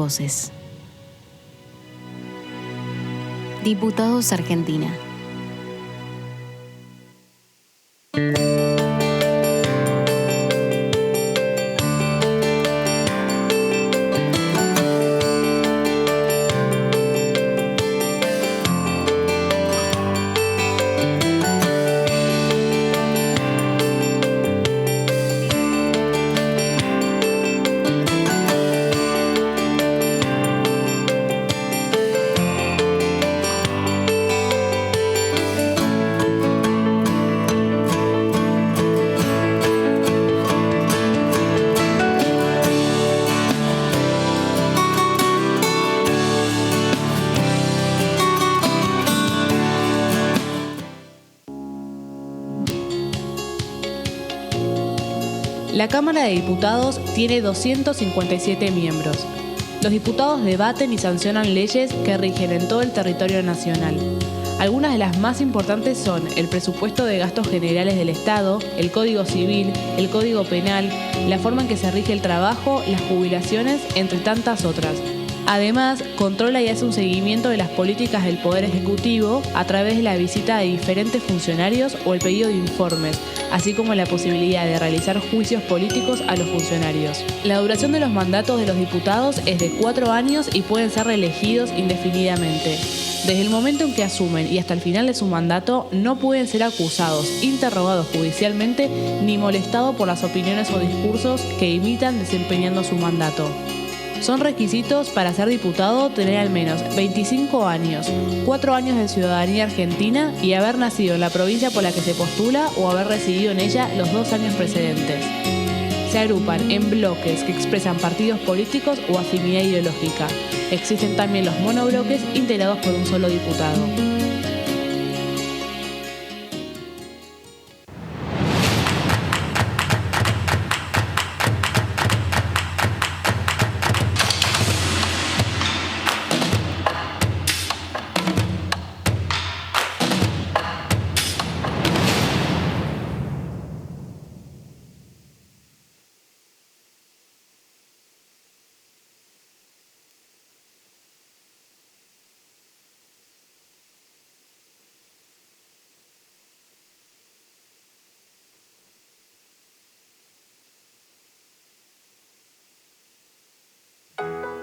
voces. Diputados Argentina. La Cámara de Diputados tiene 257 miembros. Los diputados debaten y sancionan leyes que rigen en todo el territorio nacional. Algunas de las más importantes son el presupuesto de gastos generales del Estado, el Código Civil, el Código Penal, la forma en que se rige el trabajo, las jubilaciones, entre tantas otras. Además, controla y hace un seguimiento de las políticas del Poder Ejecutivo a través de la visita de diferentes funcionarios o el pedido de informes, así como la posibilidad de realizar juicios políticos a los funcionarios. La duración de los mandatos de los diputados es de 4 años y pueden ser reelegidos indefinidamente. Desde el momento en que asumen y hasta el final de su mandato, no pueden ser acusados, interrogados judicialmente, ni molestados por las opiniones o discursos que imitan desempeñando su mandato. Son requisitos para ser diputado tener al menos 25 años, 4 años de ciudadanía argentina y haber nacido en la provincia por la que se postula o haber residido en ella los 2 años precedentes. Se agrupan en bloques que expresan partidos políticos o afinidad ideológica. Existen también los monobloques integrados por un solo diputado.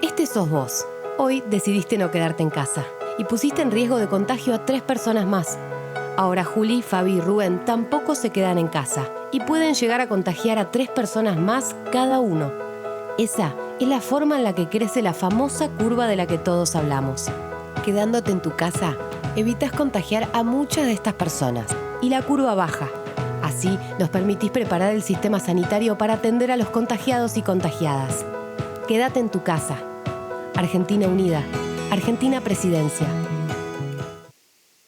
Este sos vos. Hoy decidiste no quedarte en casa y pusiste en riesgo de contagio a 3 personas más. Ahora Juli, Fabi y Rubén tampoco se quedan en casa y pueden llegar a contagiar a 3 personas más cada uno. Esa es la forma en la que crece la famosa curva de la que todos hablamos. Quedándote en tu casa, evitas contagiar a muchas de estas personas y la curva baja. Así nos permitís preparar el sistema sanitario para atender a los contagiados y contagiadas. Quédate en tu casa. Argentina Unida. Argentina Presidencia.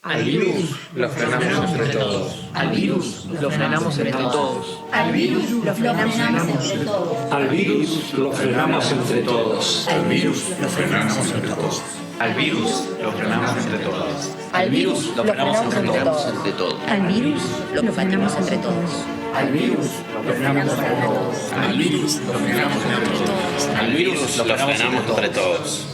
Al virus lo frenamos entre todos. Al virus lo frenamos entre todos. Al virus lo frenamos entre todos. Al virus lo frenamos entre todos. Al virus lo frenamos entre todos. Al virus lo frenamos entre todos. Al virus lo frenamos entre todos. Al virus lo frenamos entre todos. Al virus lo frenamos entre todos. Al virus lo frenamos entre todos. Al virus lo frenamos entre todos.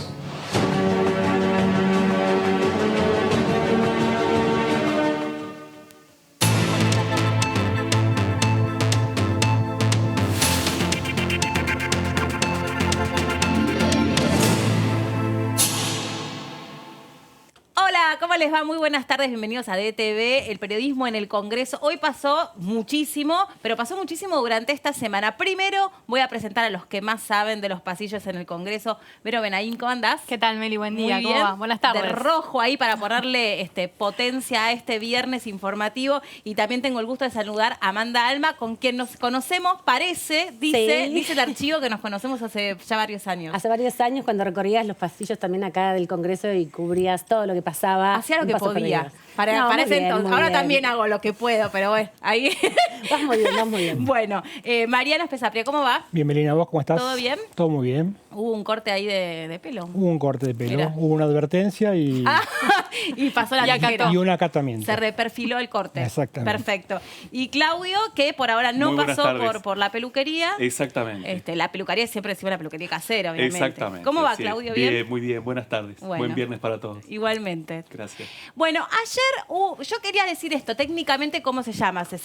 ¿Cómo les va? Muy buenas tardes, bienvenidos a DTV, el periodismo en el Congreso. Hoy pasó muchísimo, pero pasó muchísimo durante esta semana. Primero voy a presentar a los que más saben de los pasillos en el Congreso. Vero Benaín, ¿cómo andás? ¿Qué tal, Meli? Buen día, Muy ¿cómo bien. va? Buenas tardes. De rojo ahí para ponerle potencia a este viernes informativo. Y también tengo el gusto de saludar a Amanda Alma, con quien nos conocemos, dice el archivo que nos conocemos hace ya varios años. Hace varios años, cuando recorrías los pasillos también acá del Congreso y cubrías todo lo que pasaba. Hacía lo que podía. Para muy ese bien, entonces. muy Ahora bien. también hago lo que puedo, pero bueno, ahí. Vas muy bien, vas muy bien. Bueno, Mariana Espesapria, ¿cómo va? Bien, Melina, ¿vos cómo estás? ¿Todo bien? Todo muy bien. Hubo un corte ahí de pelo. Hubo un corte de pelo, Mira. hubo una advertencia y Y pasó la tijera. un acatamiento. Se reperfiló el corte. Exactamente. Perfecto. Y Claudio, que por ahora no Muy buenas pasó tardes. por la peluquería. Exactamente. La peluquería siempre decimos una peluquería casera, obviamente. Exactamente. ¿Cómo va, sí. Claudio? ¿Bien? Muy bien. Buenas tardes. Bueno. Buen viernes para todos. Igualmente. Gracias. Bueno, ayer yo quería decir esto, técnicamente, ¿cómo se llama? Se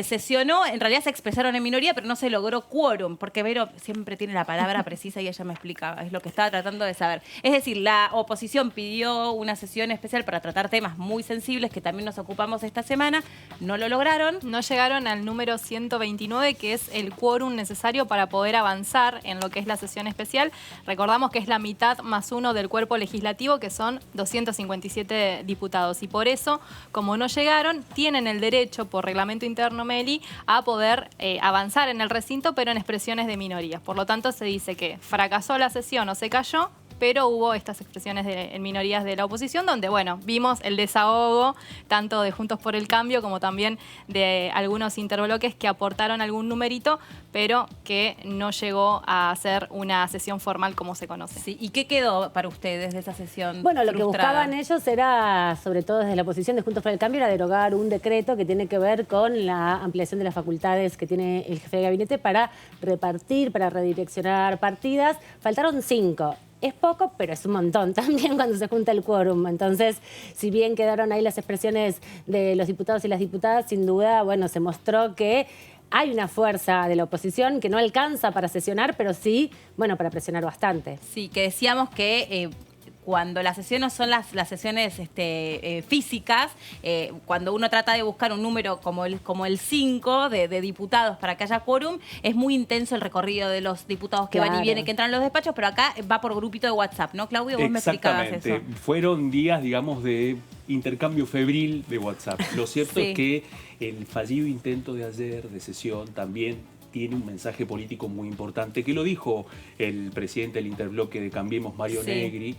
sesionó, en realidad se expresaron en minoría, pero no se logró quórum, porque Vero siempre tiene la palabra precisa y ella me explicaba, es lo que estaba tratando de saber. Es decir, la oposición pidió una sesión especial para tratar temas muy sensibles que también nos ocupamos esta semana, no lo lograron. No llegaron al número 129, que es el quórum necesario para poder avanzar en lo que es la sesión especial. Recordamos que es la mitad más uno del cuerpo legislativo, que son 257 diputados. Y por eso, como no llegaron, tienen el derecho, por reglamento interno, Meli, a poder avanzar en el recinto, pero en expresiones de minorías. Por lo tanto, se dice que fracasó la sesión o se cayó, pero hubo estas expresiones en minorías de la oposición, donde, bueno, vimos el desahogo tanto de Juntos por el Cambio como también de algunos interbloques que aportaron algún numerito, pero que no llegó a ser una sesión formal como se conoce. Sí. ¿Y qué quedó para ustedes de esa sesión? Bueno, lo que frustrada? buscaban ellos era, sobre todo desde la oposición de Juntos por el Cambio, era derogar un decreto que tiene que ver con la ampliación de las facultades que tiene el jefe de gabinete para repartir, para redireccionar partidas. Faltaron 5. Es poco, pero es un montón también cuando se junta el quórum. Entonces, si bien quedaron ahí las expresiones de los diputados y las diputadas, sin duda, bueno, se mostró que hay una fuerza de la oposición que no alcanza para sesionar, pero sí, bueno, para presionar bastante. Sí, que decíamos que cuando las sesiones son las sesiones físicas, cuando uno trata de buscar un número como el 5 de diputados para que haya quórum, es muy intenso el recorrido de los diputados que van y Claro. vienen, que entran a los despachos, pero acá va por grupito de WhatsApp, ¿no, Claudio? Vos me explicabas eso. Exactamente. Fueron días, digamos, de intercambio febril de WhatsApp. Lo cierto Sí. es que el fallido intento de ayer de sesión también tiene un mensaje político muy importante, que lo dijo el presidente del interbloque de Cambiemos, Mario Sí. Negri,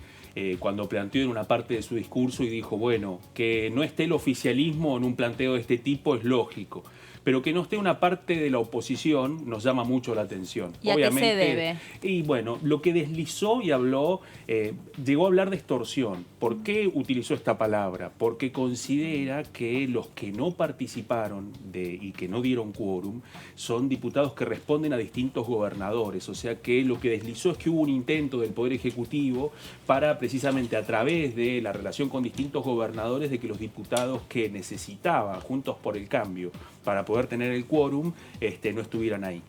cuando planteó en una parte de su discurso y dijo, bueno, que no esté el oficialismo en un planteo de este tipo es lógico, pero que no esté una parte de la oposición nos llama mucho la atención. ¿Y a qué se debe? Y bueno, lo que deslizó y habló, llegó a hablar de extorsión. ¿Por qué utilizó esta palabra? Porque considera que los que no participaron y que no dieron quórum son diputados que responden a distintos gobernadores. O sea que lo que deslizó es que hubo un intento del Poder Ejecutivo para precisamente a través de la relación con distintos gobernadores de que los diputados que necesitaban Juntos por el Cambio para poder tener el quórum no estuvieran ahí.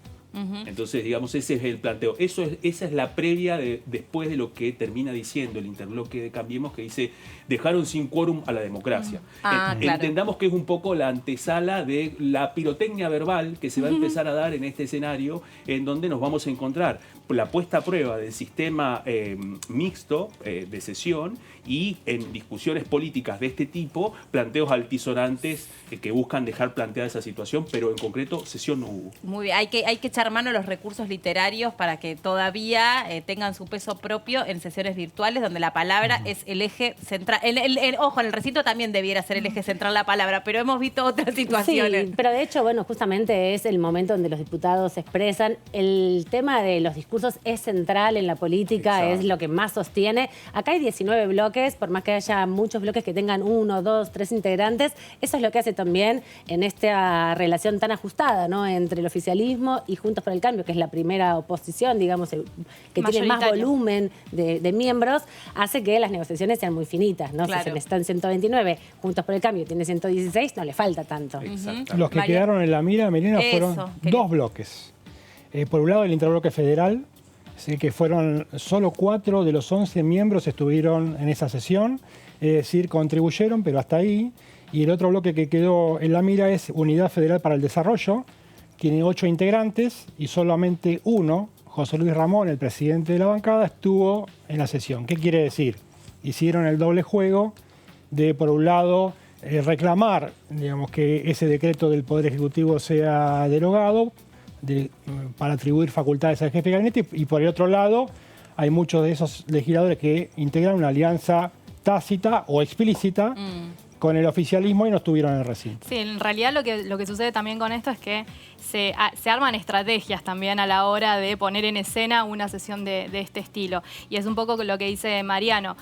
Entonces, digamos, ese es el planteo. Esa es la previa después de lo que termina diciendo el interbloque de Cambiemos, que dice, dejaron sin quórum a la democracia. Claro. Entendamos que es un poco la antesala de la pirotecnia verbal que se va a empezar a dar en este escenario, en donde nos vamos a encontrar la puesta a prueba del sistema mixto de sesión y en discusiones políticas de este tipo, planteos altisonantes que buscan dejar planteada esa situación, pero en concreto sesión no hubo. Muy bien, hay que echar mano a los recursos literarios para que todavía tengan su peso propio en sesiones virtuales, donde la palabra es el eje central. Ojo, en el recinto también debiera ser el eje central la palabra, pero hemos visto otras situaciones. Sí, pero de hecho, bueno, justamente es el momento donde los diputados se expresan. El tema de los discursos es central en la política, Exacto. es lo que más sostiene. Acá hay 19 bloques, por más que haya muchos bloques que tengan 1, 2, 3 integrantes, eso es lo que hace también en esta relación tan ajustada, ¿no?, entre el oficialismo y Juntos por el Cambio, que es la primera oposición, digamos, que tiene más Mayoritaria. volumen de miembros, hace que las negociaciones sean muy finitas, ¿no? Claro. Si se le están 129, Juntos por el Cambio tiene 116, no le falta tanto. Exacto. Los que María. quedaron en la mira, Melina, Eso, fueron quería- 2 bloques. Por un lado, el interbloque federal, sí, que fueron solo 4 de los 11 miembros estuvieron en esa sesión, es decir, contribuyeron, pero hasta ahí. Y el otro bloque que quedó en la mira es Unidad Federal para el Desarrollo, tiene 8 integrantes y solamente uno, José Luis Ramón, el presidente de la bancada, estuvo en la sesión. ¿Qué quiere decir? Hicieron el doble juego de, por un lado, reclamar, digamos, que ese decreto del Poder Ejecutivo sea derogado para atribuir facultades al jefe de gabinete, y por el otro lado hay muchos de esos legisladores que integran una alianza tácita o explícita con el oficialismo y no estuvieron en el recinto. Sí, en realidad lo que sucede también con esto es que se arman estrategias también a la hora de poner en escena una sesión de este estilo. Y es un poco lo que dice Mariano.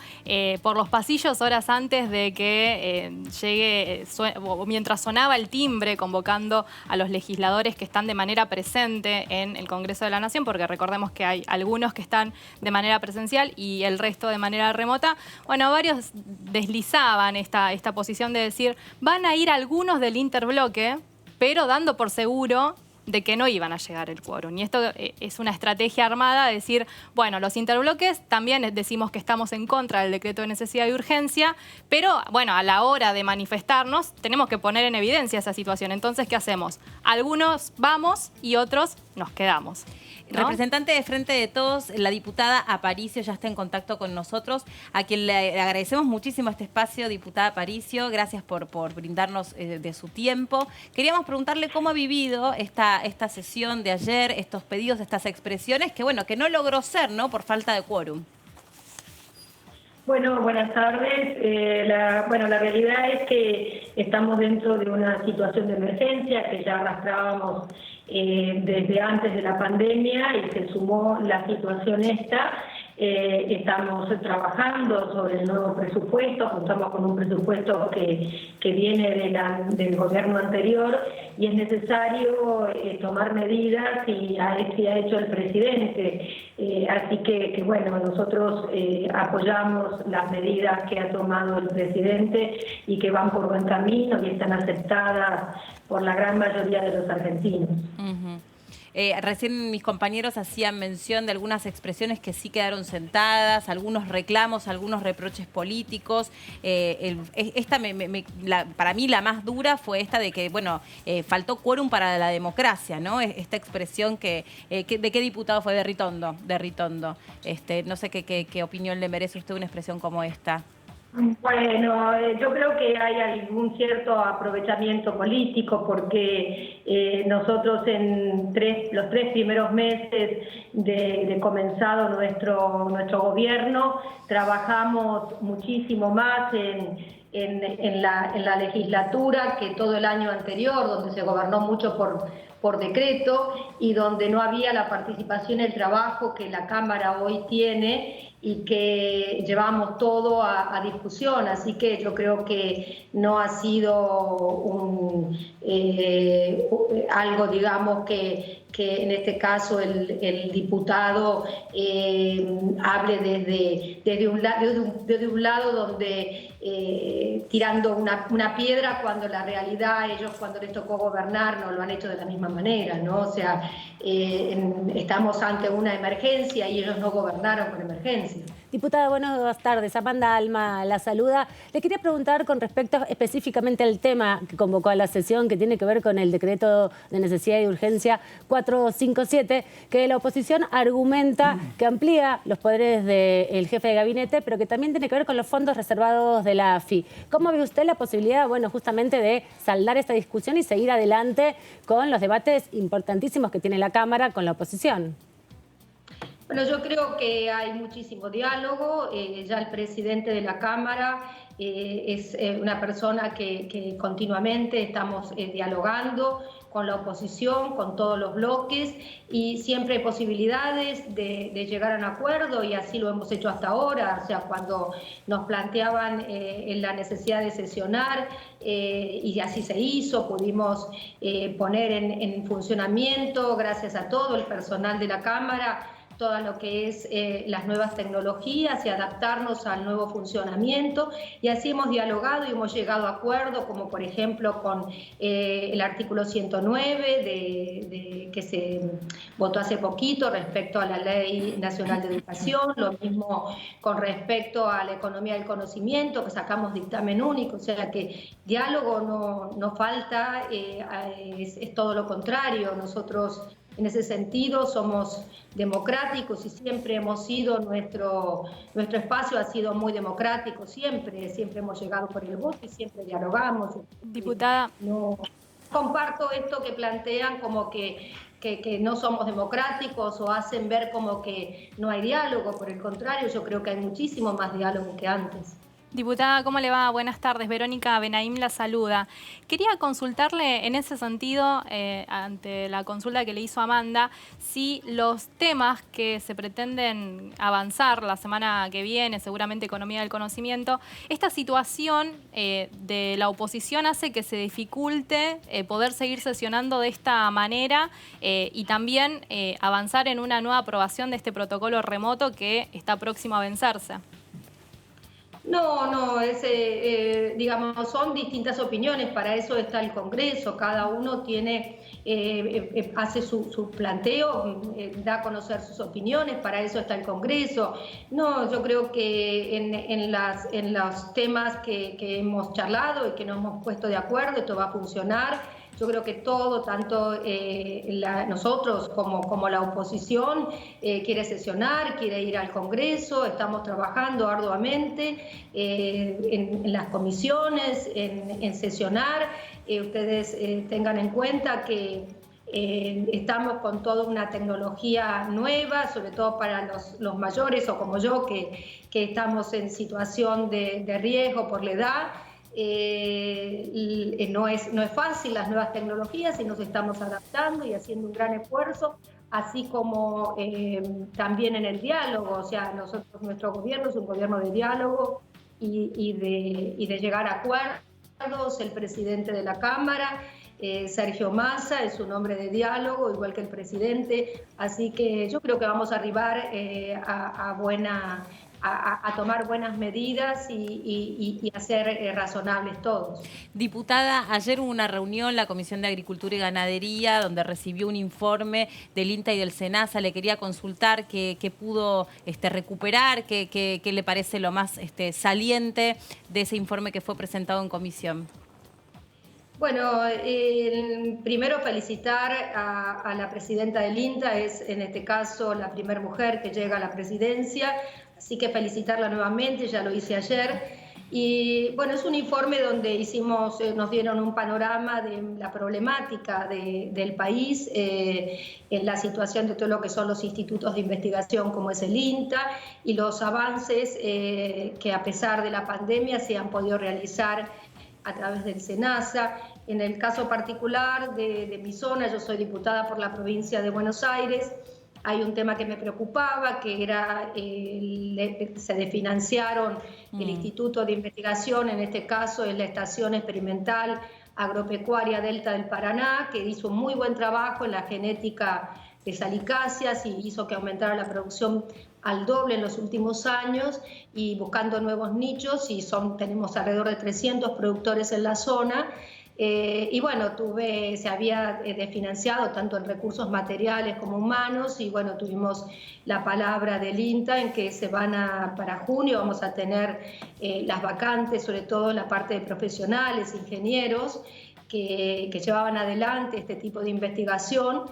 Por los pasillos, horas antes de que llegue, o mientras sonaba el timbre convocando a los legisladores que están de manera presente en el Congreso de la Nación, porque recordemos que hay algunos que están de manera presencial y el resto de manera remota, bueno, varios deslizaban esta posición de decir, van a ir algunos del interbloque, pero dando por seguro de que no iban a llegar el quórum. Y esto es una estrategia armada de decir, bueno, los interbloques también decimos que estamos en contra del decreto de necesidad y urgencia, pero bueno, a la hora de manifestarnos tenemos que poner en evidencia esa situación. Entonces, ¿qué hacemos? Algunos vamos y otros nos quedamos, ¿no? Representante de Frente de Todos, la diputada Aparicio ya está en contacto con nosotros, a quien le agradecemos muchísimo este espacio, diputada Aparicio, gracias por brindarnos de su tiempo. Queríamos preguntarle cómo ha vivido esta sesión de ayer, estos pedidos, estas expresiones, que bueno, que no logró ser, ¿no?, por falta de quórum. Bueno, buenas tardes. La realidad es que estamos dentro de una situación de emergencia que ya arrastrábamos desde antes de la pandemia y se sumó la situación esta. Estamos trabajando sobre el nuevo presupuesto, contamos con un presupuesto que viene del gobierno anterior y es necesario tomar medidas y así ha hecho el presidente. Así que bueno, nosotros apoyamos las medidas que ha tomado el presidente y que van por buen camino y están aceptadas por la gran mayoría de los argentinos. Recién mis compañeros hacían mención de algunas expresiones que sí quedaron sentadas, algunos reclamos, algunos reproches políticos. Para mí la más dura fue esta de que, bueno, faltó quórum para la democracia, ¿no? Esta expresión ¿de qué diputado fue? De Ritondo. No sé qué opinión le merece a usted una expresión como esta. Bueno, yo creo que hay algún cierto aprovechamiento político porque nosotros en los 3 primeros meses de comenzado nuestro gobierno trabajamos muchísimo más en la legislatura que todo el año anterior, donde se gobernó mucho por decreto y donde no había la participación y el trabajo que la Cámara hoy tiene y que llevamos todo a discusión. Así que yo creo que no ha sido algo, digamos, que en este caso el diputado hable desde un lado donde tirando una piedra, cuando la realidad ellos cuando les tocó gobernar no lo han hecho de la misma manera, ¿no? O sea, estamos ante una emergencia y ellos no gobernaron con emergencia. Diputada, buenas tardes. Amanda Alma la saluda. Le quería preguntar con respecto específicamente al tema que convocó a la sesión, que tiene que ver con el decreto de necesidad y urgencia 457, que la oposición argumenta que amplía los poderes del jefe de gabinete, pero que también tiene que ver con los fondos reservados de la AFI. ¿Cómo ve usted la posibilidad, bueno, justamente de saldar esta discusión y seguir adelante con los debates importantísimos que tiene la Cámara con la oposición? Bueno, yo creo que hay muchísimo diálogo. Ya el presidente de la Cámara es una persona que continuamente estamos dialogando con la oposición, con todos los bloques, y siempre hay posibilidades de llegar a un acuerdo, y así lo hemos hecho hasta ahora. O sea, cuando nos planteaban la necesidad de sesionar, y así se hizo, pudimos poner en funcionamiento, gracias a todo el personal de la Cámara, todo lo que es las nuevas tecnologías y adaptarnos al nuevo funcionamiento, y así hemos dialogado y hemos llegado a acuerdos, como por ejemplo con el artículo 109 que se votó hace poquito respecto a la Ley Nacional de Educación, lo mismo con respecto a la economía del conocimiento, que sacamos dictamen único. O sea que diálogo no falta, es todo lo contrario. Nosotros en ese sentido somos democráticos y siempre hemos sido, nuestro espacio ha sido muy democrático, siempre hemos llegado por el voto y siempre dialogamos. Diputada. No comparto esto que plantean como que no somos democráticos o hacen ver como que no hay diálogo. Por el contrario, yo creo que hay muchísimo más diálogo que antes. Diputada, ¿cómo le va? Buenas tardes. Verónica Benaim la saluda. Quería consultarle en ese sentido, ante la consulta que le hizo Amanda, si los temas que se pretenden avanzar la semana que viene, seguramente economía del conocimiento, esta situación de la oposición hace que se dificulte poder seguir sesionando de esta manera y también avanzar en una nueva aprobación de este protocolo remoto que está próximo a vencerse. No, digamos, son distintas opiniones, para eso está el Congreso, cada uno tiene, hace su planteo, da a conocer sus opiniones, para eso está el Congreso. No, yo creo que en los temas que hemos charlado y que nos hemos puesto de acuerdo, esto va a funcionar. Yo creo que todo, tanto nosotros como la oposición, quiere sesionar, quiere ir al Congreso, estamos trabajando arduamente en las comisiones, en sesionar. Ustedes tengan en cuenta que estamos con toda una tecnología nueva, sobre todo para los mayores o como yo, que estamos en situación de riesgo por la edad. No es fácil las nuevas tecnologías y nos estamos adaptando y haciendo un gran esfuerzo, así como también en el diálogo. O sea, nuestro gobierno es un gobierno de diálogo y de llegar a acuerdos. El presidente de la Cámara, Sergio Massa, es un hombre de diálogo, igual que el presidente, así que yo creo que vamos a arribar a tomar buenas medidas y a ser razonables todos. Diputada, ayer hubo una reunión, la Comisión de Agricultura y Ganadería, donde recibió un informe del INTA y del SENASA. Le quería consultar qué pudo recuperar, qué le parece lo más saliente de ese informe que fue presentado en comisión. Bueno, primero felicitar a la presidenta del INTA, es en este caso la primera mujer que llega a la presidencia, así que felicitarla nuevamente, ya lo hice ayer. Y bueno, es un informe donde nos dieron un panorama de la problemática del país, en la situación de todo lo que son los institutos de investigación como es el INTA y los avances que a pesar de la pandemia se han podido realizar a través del SENASA. En el caso particular de mi zona, yo soy diputada por la provincia de Buenos Aires, hay un tema que me preocupaba, que era, se desfinanciaron el Instituto de Investigación, en este caso es la Estación Experimental Agropecuaria Delta del Paraná, que hizo un muy buen trabajo en la genética de salicáceas y hizo que aumentara la producción al doble en los últimos años y buscando nuevos nichos, y tenemos alrededor de 300 productores en la zona. Y bueno, se había desfinanciado tanto en recursos materiales como humanos, y bueno, tuvimos la palabra del INTA en que para junio vamos a tener las vacantes, sobre todo en la parte de profesionales, ingenieros, que llevaban adelante este tipo de investigación,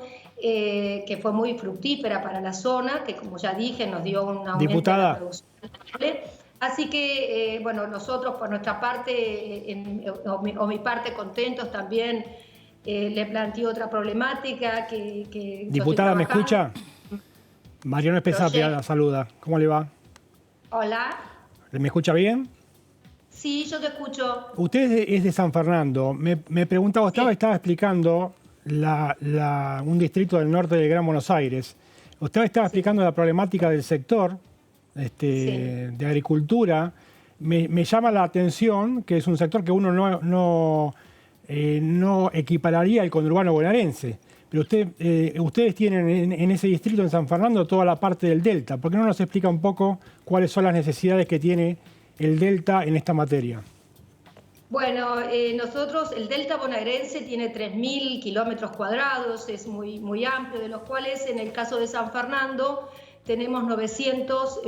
que fue muy fructífera para la zona, que como ya dije, nos dio un aumento de la producción. Así que, bueno, nosotros por nuestra parte, o mi parte, contentos también, le planteé otra problemática que Diputada, ¿me escucha? Mariano Espesapia la saluda. ¿Cómo le va? Hola. ¿Me escucha bien? Sí, yo te escucho. Usted es de San Fernando. Me preguntaba, estaba explicando un distrito del norte del Gran Buenos Aires. Usted estaba explicando la problemática del sector de agricultura. Me llama la atención que es un sector que uno no equipararía al conurbano bonaerense. Pero ustedes tienen en ese distrito, en San Fernando, toda la parte del Delta. ¿Por qué no nos explica un poco cuáles son las necesidades que tiene el Delta en esta materia? Bueno, nosotros, el Delta bonaerense tiene 3.000 kilómetros cuadrados, es muy, muy amplio, de los cuales en el caso de San Fernando tenemos 900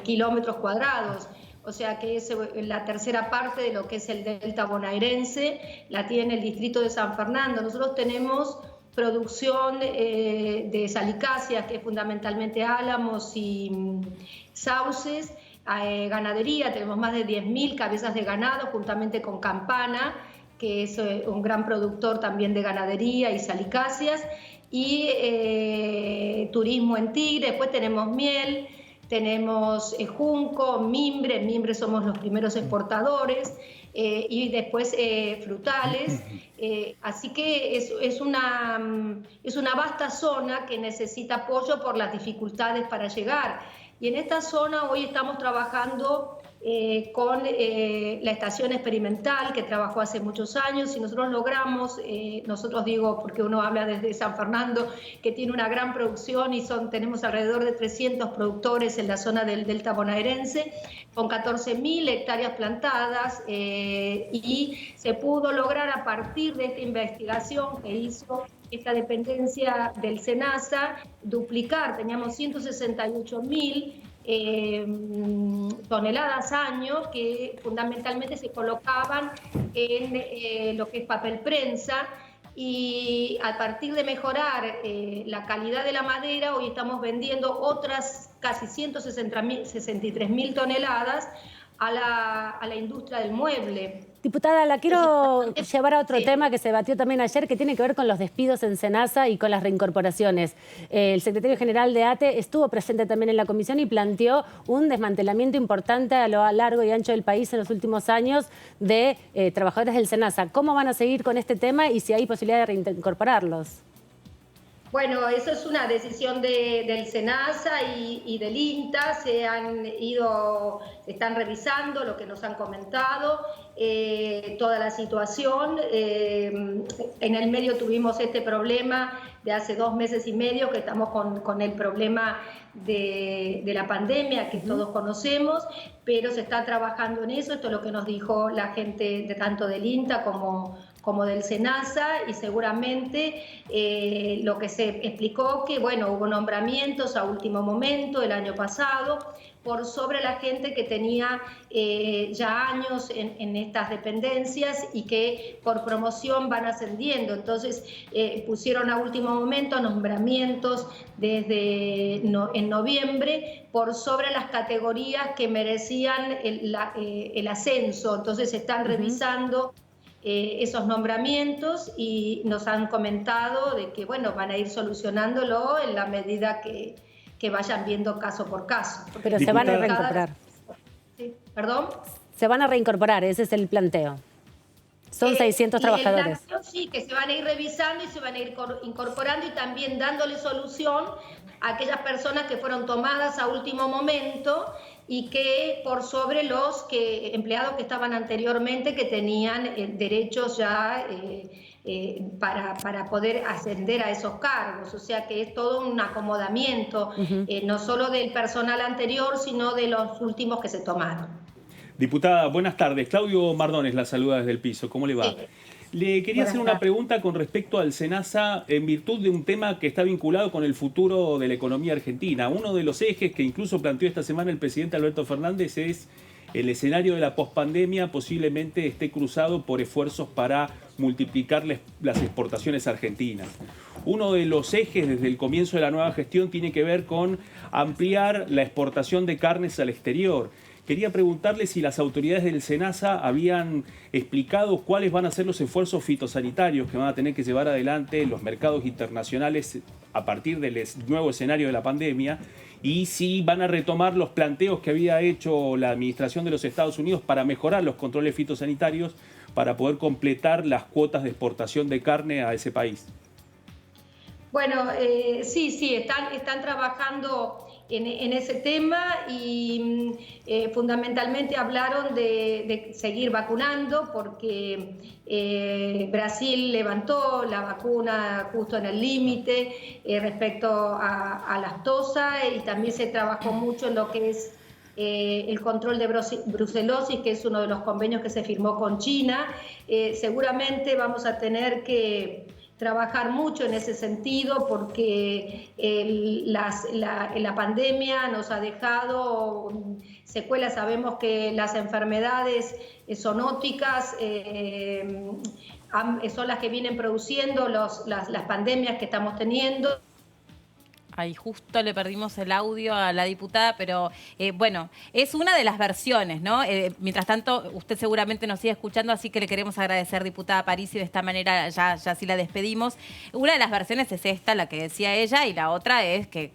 kilómetros cuadrados. O sea que es la tercera parte de lo que es el Delta bonaerense, la tiene el distrito de San Fernando. Nosotros tenemos producción de salicáceas, que es fundamentalmente álamos y sauces, ganadería, tenemos más de 10.000 cabezas de ganado, juntamente con Campana, que es un gran productor también de ganadería y salicáceas, y turismo en Tigre. Después tenemos miel, tenemos junco, mimbre somos los primeros exportadores, y después frutales, así que es una vasta zona que necesita apoyo por las dificultades para llegar. Y en esta zona hoy estamos trabajando con la estación experimental que trabajó hace muchos años, y nosotros logramos, nosotros digo porque uno habla desde San Fernando, que tiene una gran producción y tenemos alrededor de 300 productores en la zona del Delta bonaerense, con 14.000 hectáreas plantadas, y se pudo lograr a partir de esta investigación que hizo esta dependencia del SENASA, duplicar, teníamos 168.000 toneladas año que fundamentalmente se colocaban en lo que es papel prensa, y a partir de mejorar la calidad de la madera, hoy estamos vendiendo otras casi 163.000 toneladas a la industria del mueble. Diputada, la quiero llevar a otro tema que se debatió también ayer, que tiene que ver con los despidos en SENASA y con las reincorporaciones. El secretario general de ATE estuvo presente también en la comisión y planteó un desmantelamiento importante a lo largo y ancho del país en los últimos años de trabajadores del SENASA. ¿Cómo van a seguir con este tema y si hay posibilidad de reincorporarlos? Bueno, eso es una decisión del SENASA y del INTA. Se están revisando lo que nos han comentado, toda la situación. En el medio tuvimos este problema de hace 2 meses y medio, que estamos con el problema de la pandemia que todos conocemos, pero se está trabajando en eso. Esto es lo que nos dijo la gente tanto del INTA como del SENASA, y seguramente lo que se explicó que, bueno, hubo nombramientos a último momento el año pasado por sobre la gente que tenía ya años en estas dependencias y que por promoción van ascendiendo. Entonces pusieron a último momento nombramientos en noviembre por sobre las categorías que merecían el ascenso. Entonces se están revisando esos nombramientos y nos han comentado de que, bueno, van a ir solucionándolo en la medida que vayan viendo caso por caso. Pero se van a reincorporar. ¿Sí? ¿Perdón? Se van a reincorporar, ese es el planteo. Son 600 trabajadores. El planteo, sí, que se van a ir revisando y se van a ir incorporando, y también dándole solución a aquellas personas que fueron tomadas a último momento y que por sobre los empleados que estaban anteriormente, que tenían derechos ya para poder ascender a esos cargos. O sea que es todo un acomodamiento, no solo del personal anterior, sino de los últimos que se tomaron. Diputada, buenas tardes. Claudio Mardones la saluda desde el piso. ¿Cómo le va? Le quería hacer una pregunta con respecto al SENASA en virtud de un tema que está vinculado con el futuro de la economía argentina. Uno de los ejes que incluso planteó esta semana el presidente Alberto Fernández es el escenario de la pospandemia posiblemente esté cruzado por esfuerzos para multiplicar las exportaciones argentinas. Uno de los ejes desde el comienzo de la nueva gestión tiene que ver con ampliar la exportación de carnes al exterior. Quería preguntarle si las autoridades del SENASA habían explicado cuáles van a ser los esfuerzos fitosanitarios que van a tener que llevar adelante los mercados internacionales a partir del nuevo escenario de la pandemia, y si van a retomar los planteos que había hecho la administración de los Estados Unidos para mejorar los controles fitosanitarios para poder completar las cuotas de exportación de carne a ese país. Bueno, sí, están trabajando en ese tema, y fundamentalmente hablaron de seguir vacunando, porque Brasil levantó la vacuna justo en el límite respecto a lactosa, y también se trabajó mucho en lo que es el control de brucelosis, que es uno de los convenios que se firmó con China. Seguramente vamos a tener que trabajar mucho en ese sentido, porque la pandemia nos ha dejado secuelas. Sabemos que las enfermedades zoonóticas son las que vienen produciendo las pandemias que estamos teniendo. Ahí justo le perdimos el audio a la diputada, pero bueno, es una de las versiones, ¿no? Mientras tanto, usted seguramente nos sigue escuchando, así que le queremos agradecer, diputada Parisi, de esta manera ya sí la despedimos. Una de las versiones es esta, la que decía ella, y la otra es que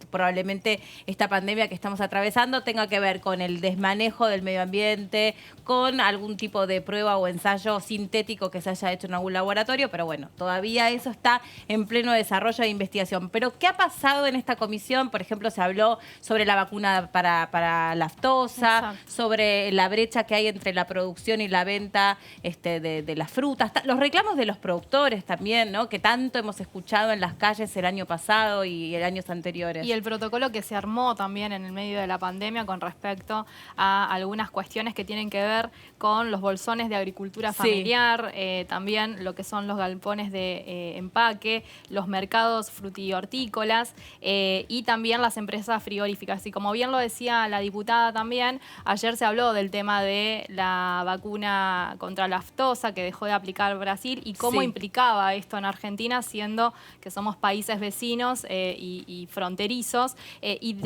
probablemente esta pandemia que estamos atravesando tenga que ver con el desmanejo del medio ambiente, con algún tipo de prueba o ensayo sintético que se haya hecho en algún laboratorio, pero bueno, todavía eso está en pleno desarrollo de investigación. Pero ¿qué ha pasado en esta comisión? Por ejemplo, se habló sobre la vacuna para la aftosa, sobre la brecha que hay entre la producción y la venta de las frutas, los reclamos de los productores también, ¿no? Que tanto hemos escuchado en las calles el año pasado y en años anteriores. Y el protocolo que se armó también en el medio de la pandemia con respecto a algunas cuestiones que tienen que ver con los bolsones de agricultura familiar, también lo que son los galpones de empaque, los mercados frutihortícolas y también las empresas frigoríficas. Y como bien lo decía la diputada también, ayer se habló del tema de la vacuna contra la aftosa que dejó de aplicar Brasil y cómo implicaba esto en Argentina, siendo que somos países vecinos y fronterizos. Y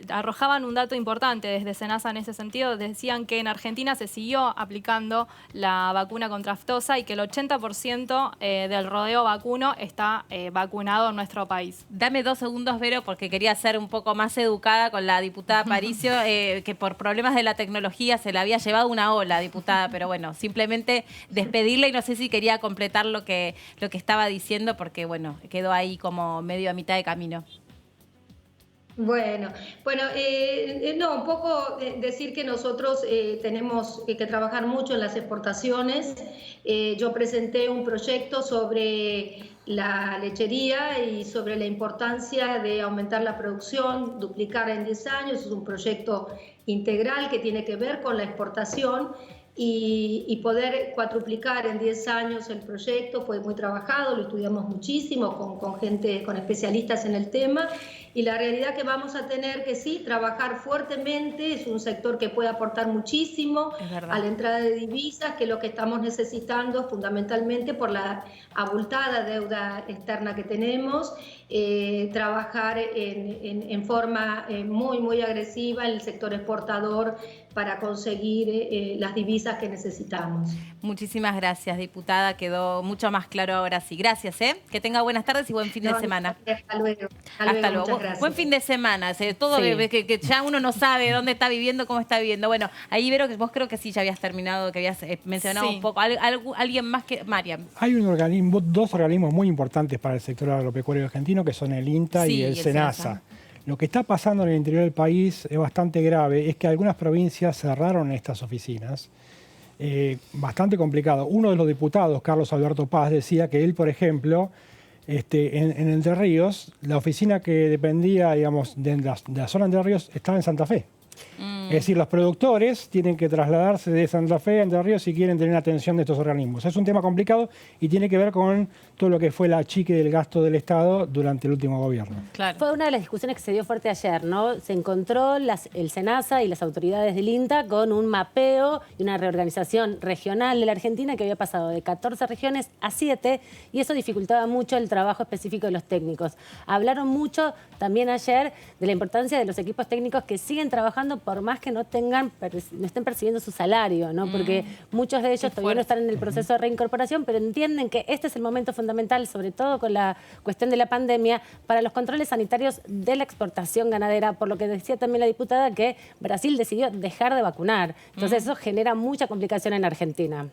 arrojaban un dato importante desde SENASA en ese sentido. Decían que en Argentina se siguió aplicando la vacuna contra aftosa y que el 80% del rodeo vacuno está vacunado en nuestro país. Dame 2 segundos, Vero, porque quería ser un poco más educada con la diputada Paricio, que por problemas de la tecnología se la había llevado una ola, diputada, pero bueno, simplemente despedirla y no sé si quería completar lo que estaba diciendo, porque bueno, quedó ahí como medio a mitad de camino. Bueno, un poco decir que nosotros tenemos que trabajar mucho en las exportaciones. Yo presenté un proyecto sobre la lechería y sobre la importancia de aumentar la producción, duplicar en 10 años. Es un proyecto integral que tiene que ver con la exportación y poder cuatruplicar en 10 años el proyecto. Fue muy trabajado, lo estudiamos muchísimo con gente, con especialistas en el tema. Y la realidad que vamos a tener que trabajar fuertemente, es un sector que puede aportar muchísimo a la entrada de divisas, que es lo que estamos necesitando fundamentalmente por la abultada deuda externa que tenemos, trabajar en forma muy agresiva en el sector exportador para conseguir las divisas que necesitamos. Muchísimas gracias, diputada. Quedó mucho más claro ahora sí. Gracias, que tenga buenas tardes y buen fin de semana. Hasta luego. Hasta luego. Muchas gracias. Buen fin de semana. Todo que ya uno no sabe dónde está viviendo, cómo está viviendo. Bueno, ahí Vero, que vos creo que sí ya habías terminado, que habías mencionado un poco. ¿Alguien más que Mariam? Hay dos organismos muy importantes para el sector agropecuario argentino, que son el INTA y el SENASA. Lo que está pasando en el interior del país es bastante grave, es que algunas provincias cerraron estas oficinas. Bastante complicado. Uno de los diputados, Carlos Alberto Paz, decía que él, por ejemplo, en Entre Ríos, la oficina que dependía, digamos, de la zona de Entre Ríos estaba en Santa Fe. Es decir, los productores tienen que trasladarse de Santa Fe a Entre Ríos si quieren tener atención de estos organismos. Es un tema complicado y tiene que ver con todo lo que fue la achique del gasto del Estado durante el último gobierno. Claro. Fue una de las discusiones que se dio fuerte ayer, ¿no? Se encontró el SENASA y las autoridades del INTA con un mapeo y una reorganización regional de la Argentina que había pasado de 14 regiones a 7 y eso dificultaba mucho el trabajo específico de los técnicos. Hablaron mucho también ayer de la importancia de los equipos técnicos que siguen trabajando por más que no estén percibiendo su salario, ¿no? Porque muchos de ellos todavía no están en el proceso de reincorporación, pero entienden que este es el momento fundamental, sobre todo con la cuestión de la pandemia, para los controles sanitarios de la exportación ganadera, por lo que decía también la diputada que Brasil decidió dejar de vacunar. Entonces eso genera mucha complicación en Argentina.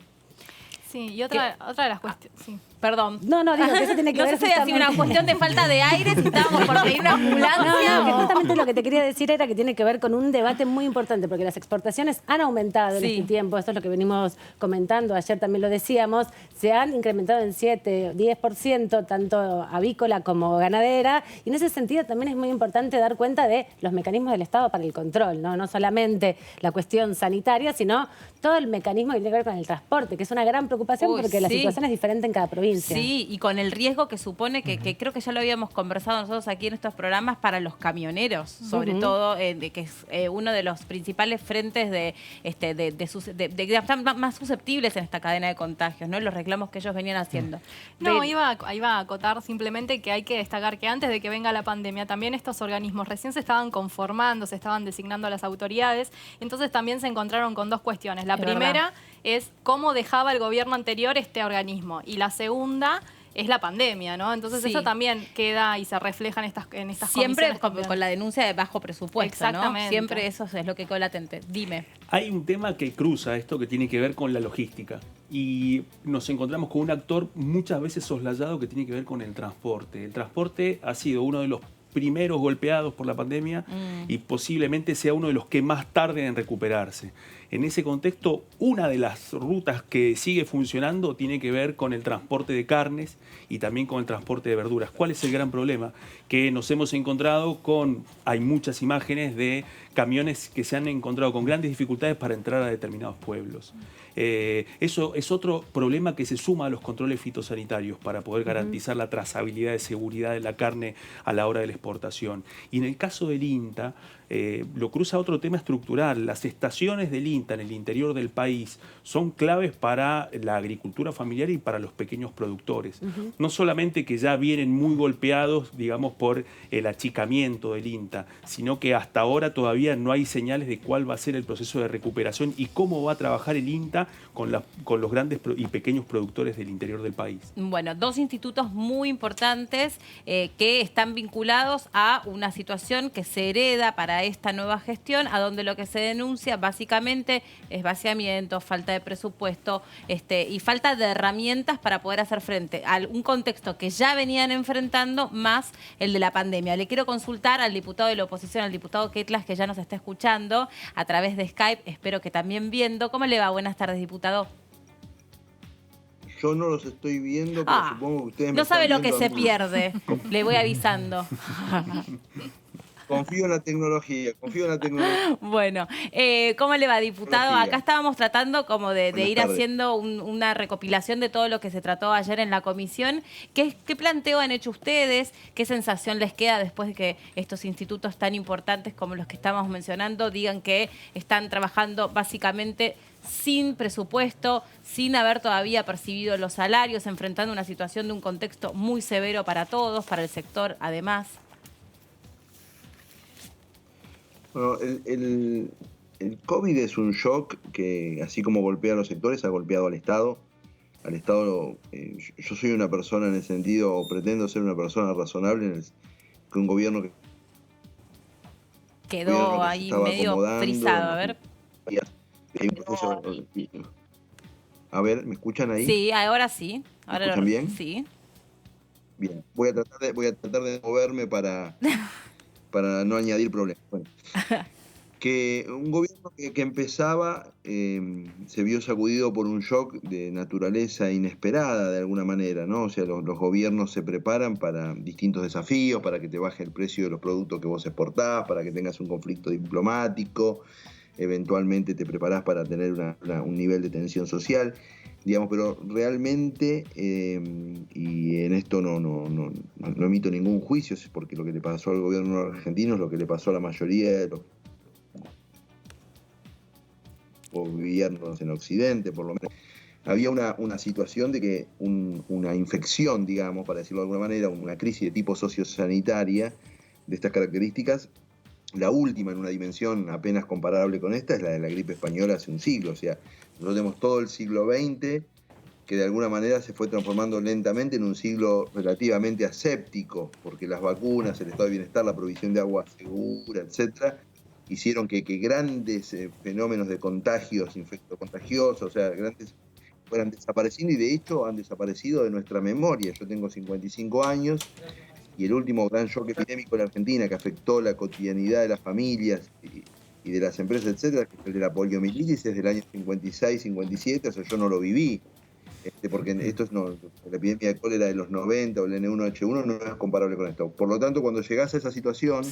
Sí, y otra de las cuestiones... Sí. Perdón. No, digo que eso tiene que ver No sé si es una cuestión de falta de aire, si estábamos por pedir una ambulancia. No, que justamente lo que te quería decir era que tiene que ver con un debate muy importante, porque las exportaciones han aumentado en este tiempo, esto es lo que venimos comentando, ayer también lo decíamos, se han incrementado en 7, 10%, tanto avícola como ganadera, y en ese sentido también es muy importante dar cuenta de los mecanismos del Estado para el control, no solamente la cuestión sanitaria, sino todo el mecanismo que tiene que ver con el transporte, que es una gran preocupación porque la situación es diferente en cada provincia. provincia. Sí, y con el riesgo que supone que creo que ya lo habíamos conversado nosotros aquí en estos programas para los camioneros, sobre todo, que es uno de los principales frentes de están más susceptibles en esta cadena de contagios, ¿no? Los reclamos que ellos venían haciendo. No, iba a acotar simplemente que hay que destacar que antes de que venga la pandemia, también estos organismos recién se estaban conformando, se estaban designando a las autoridades, entonces también se encontraron con dos cuestiones. La primera es cómo dejaba el gobierno anterior este organismo, y la segunda es la pandemia, ¿no? Entonces eso también queda y se refleja en estas siempre comisiones con la denuncia de bajo presupuesto, Exactamente. ¿no? Siempre eso es lo que quedó latente. Dime. Hay un tema que cruza esto que tiene que ver con la logística y nos encontramos con un actor muchas veces soslayado que tiene que ver con el transporte. El transporte ha sido uno de los primeros golpeados por la pandemia y posiblemente sea uno de los que más tarden en recuperarse. En ese contexto, una de las rutas que sigue funcionando tiene que ver con el transporte de carnes y también con el transporte de verduras. ¿Cuál es el gran problema? Que nos hemos encontrado hay muchas imágenes de camiones que se han encontrado con grandes dificultades para entrar a determinados pueblos. Eso es otro problema que se suma a los controles fitosanitarios para poder garantizar la trazabilidad de seguridad de la carne a la hora de la exportación. Y en el caso del INTA, lo cruza otro tema estructural. Las estaciones del INTA en el interior del país son claves para la agricultura familiar y para los pequeños productores. No solamente que ya vienen muy golpeados, digamos, por el achicamiento del INTA, sino que hasta ahora todavía no hay señales de cuál va a ser el proceso de recuperación y cómo va a trabajar el INTA con los grandes y pequeños productores del interior del país. Bueno, dos institutos muy importantes que están vinculados a una situación que se hereda para esta nueva gestión, a donde lo que se denuncia básicamente es vaciamiento, falta de presupuesto y falta de herramientas para poder hacer frente a un contexto que ya venían enfrentando, más el de la pandemia. Le quiero consultar al diputado de la oposición, al diputado Ketlas, que ya nos está escuchando a través de Skype, espero que también viendo. ¿Cómo le va? Buenas tardes, diputado. Yo no los estoy viendo, pero supongo que ustedes me no sabe están lo que viendo se pierde. Le voy avisando. Confío en la tecnología, Bueno, ¿cómo le va, diputado? Acá estábamos tratando como de ir haciendo una recopilación de todo lo que se trató ayer en la comisión. ¿Qué planteo han hecho ustedes? ¿Qué sensación les queda después de que estos institutos tan importantes como los que estamos mencionando digan que están trabajando básicamente sin presupuesto, sin haber todavía percibido los salarios, enfrentando una situación de un contexto muy severo para todos, para el sector además? Bueno, el COVID es un shock que, así como golpea a los sectores, ha golpeado al Estado. Al Estado, yo soy una persona en el sentido, o pretendo ser una persona razonable, que un gobierno que quedó ahí medio frisado, a ver. A ver, ¿me escuchan ahí? Sí, ahora sí. ¿Me escuchan bien? Sí. Bien, voy a tratar de moverme para no añadir problemas. Bueno, que un gobierno que empezaba se vio sacudido por un shock de naturaleza inesperada de alguna manera, ¿no? O sea, los gobiernos se preparan para distintos desafíos, para que te baje el precio de los productos que vos exportás, para que tengas un conflicto diplomático, eventualmente te preparás para tener un nivel de tensión social, digamos, pero realmente, y en esto no emito ningún juicio, porque lo que le pasó al gobierno argentino es lo que le pasó a la mayoría de los gobiernos en Occidente, por lo menos. Había una situación de que una infección, digamos, para decirlo de alguna manera, una crisis de tipo sociosanitaria de estas características. La última en una dimensión apenas comparable con esta es la de la gripe española hace un siglo. O sea, nosotros tenemos todo el siglo XX que de alguna manera se fue transformando lentamente en un siglo relativamente aséptico, porque las vacunas, el estado de bienestar, la provisión de agua segura, etcétera, hicieron que grandes fenómenos de contagios, infectocontagiosos, o sea, grandes, fueran desapareciendo y de hecho han desaparecido de nuestra memoria. Yo tengo 55 años. Y el último gran shock epidémico en Argentina que afectó la cotidianidad de las familias y de las empresas, etcétera, que es el de la poliomielitis, es del año 56, 57, o sea, yo no lo viví, porque la epidemia de cólera de los 90 o el N1H1 no es comparable con esto. Por lo tanto, cuando llegás a esa situación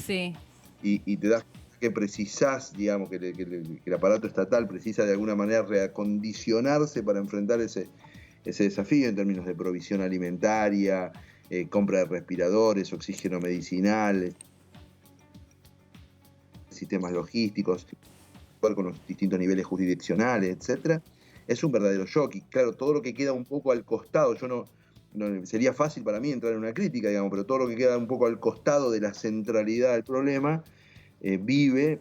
y te das cuenta que precisás, digamos, que el aparato estatal precisa de alguna manera reacondicionarse para enfrentar ese ese desafío en términos de provisión alimentaria, compra de respiradores, oxígeno medicinal, sistemas logísticos, con los distintos niveles jurisdiccionales, etcétera, es un verdadero shock. Y claro, todo lo que queda un poco al costado, sería fácil para mí entrar en una crítica, digamos, pero todo lo que queda un poco al costado de la centralidad del problema,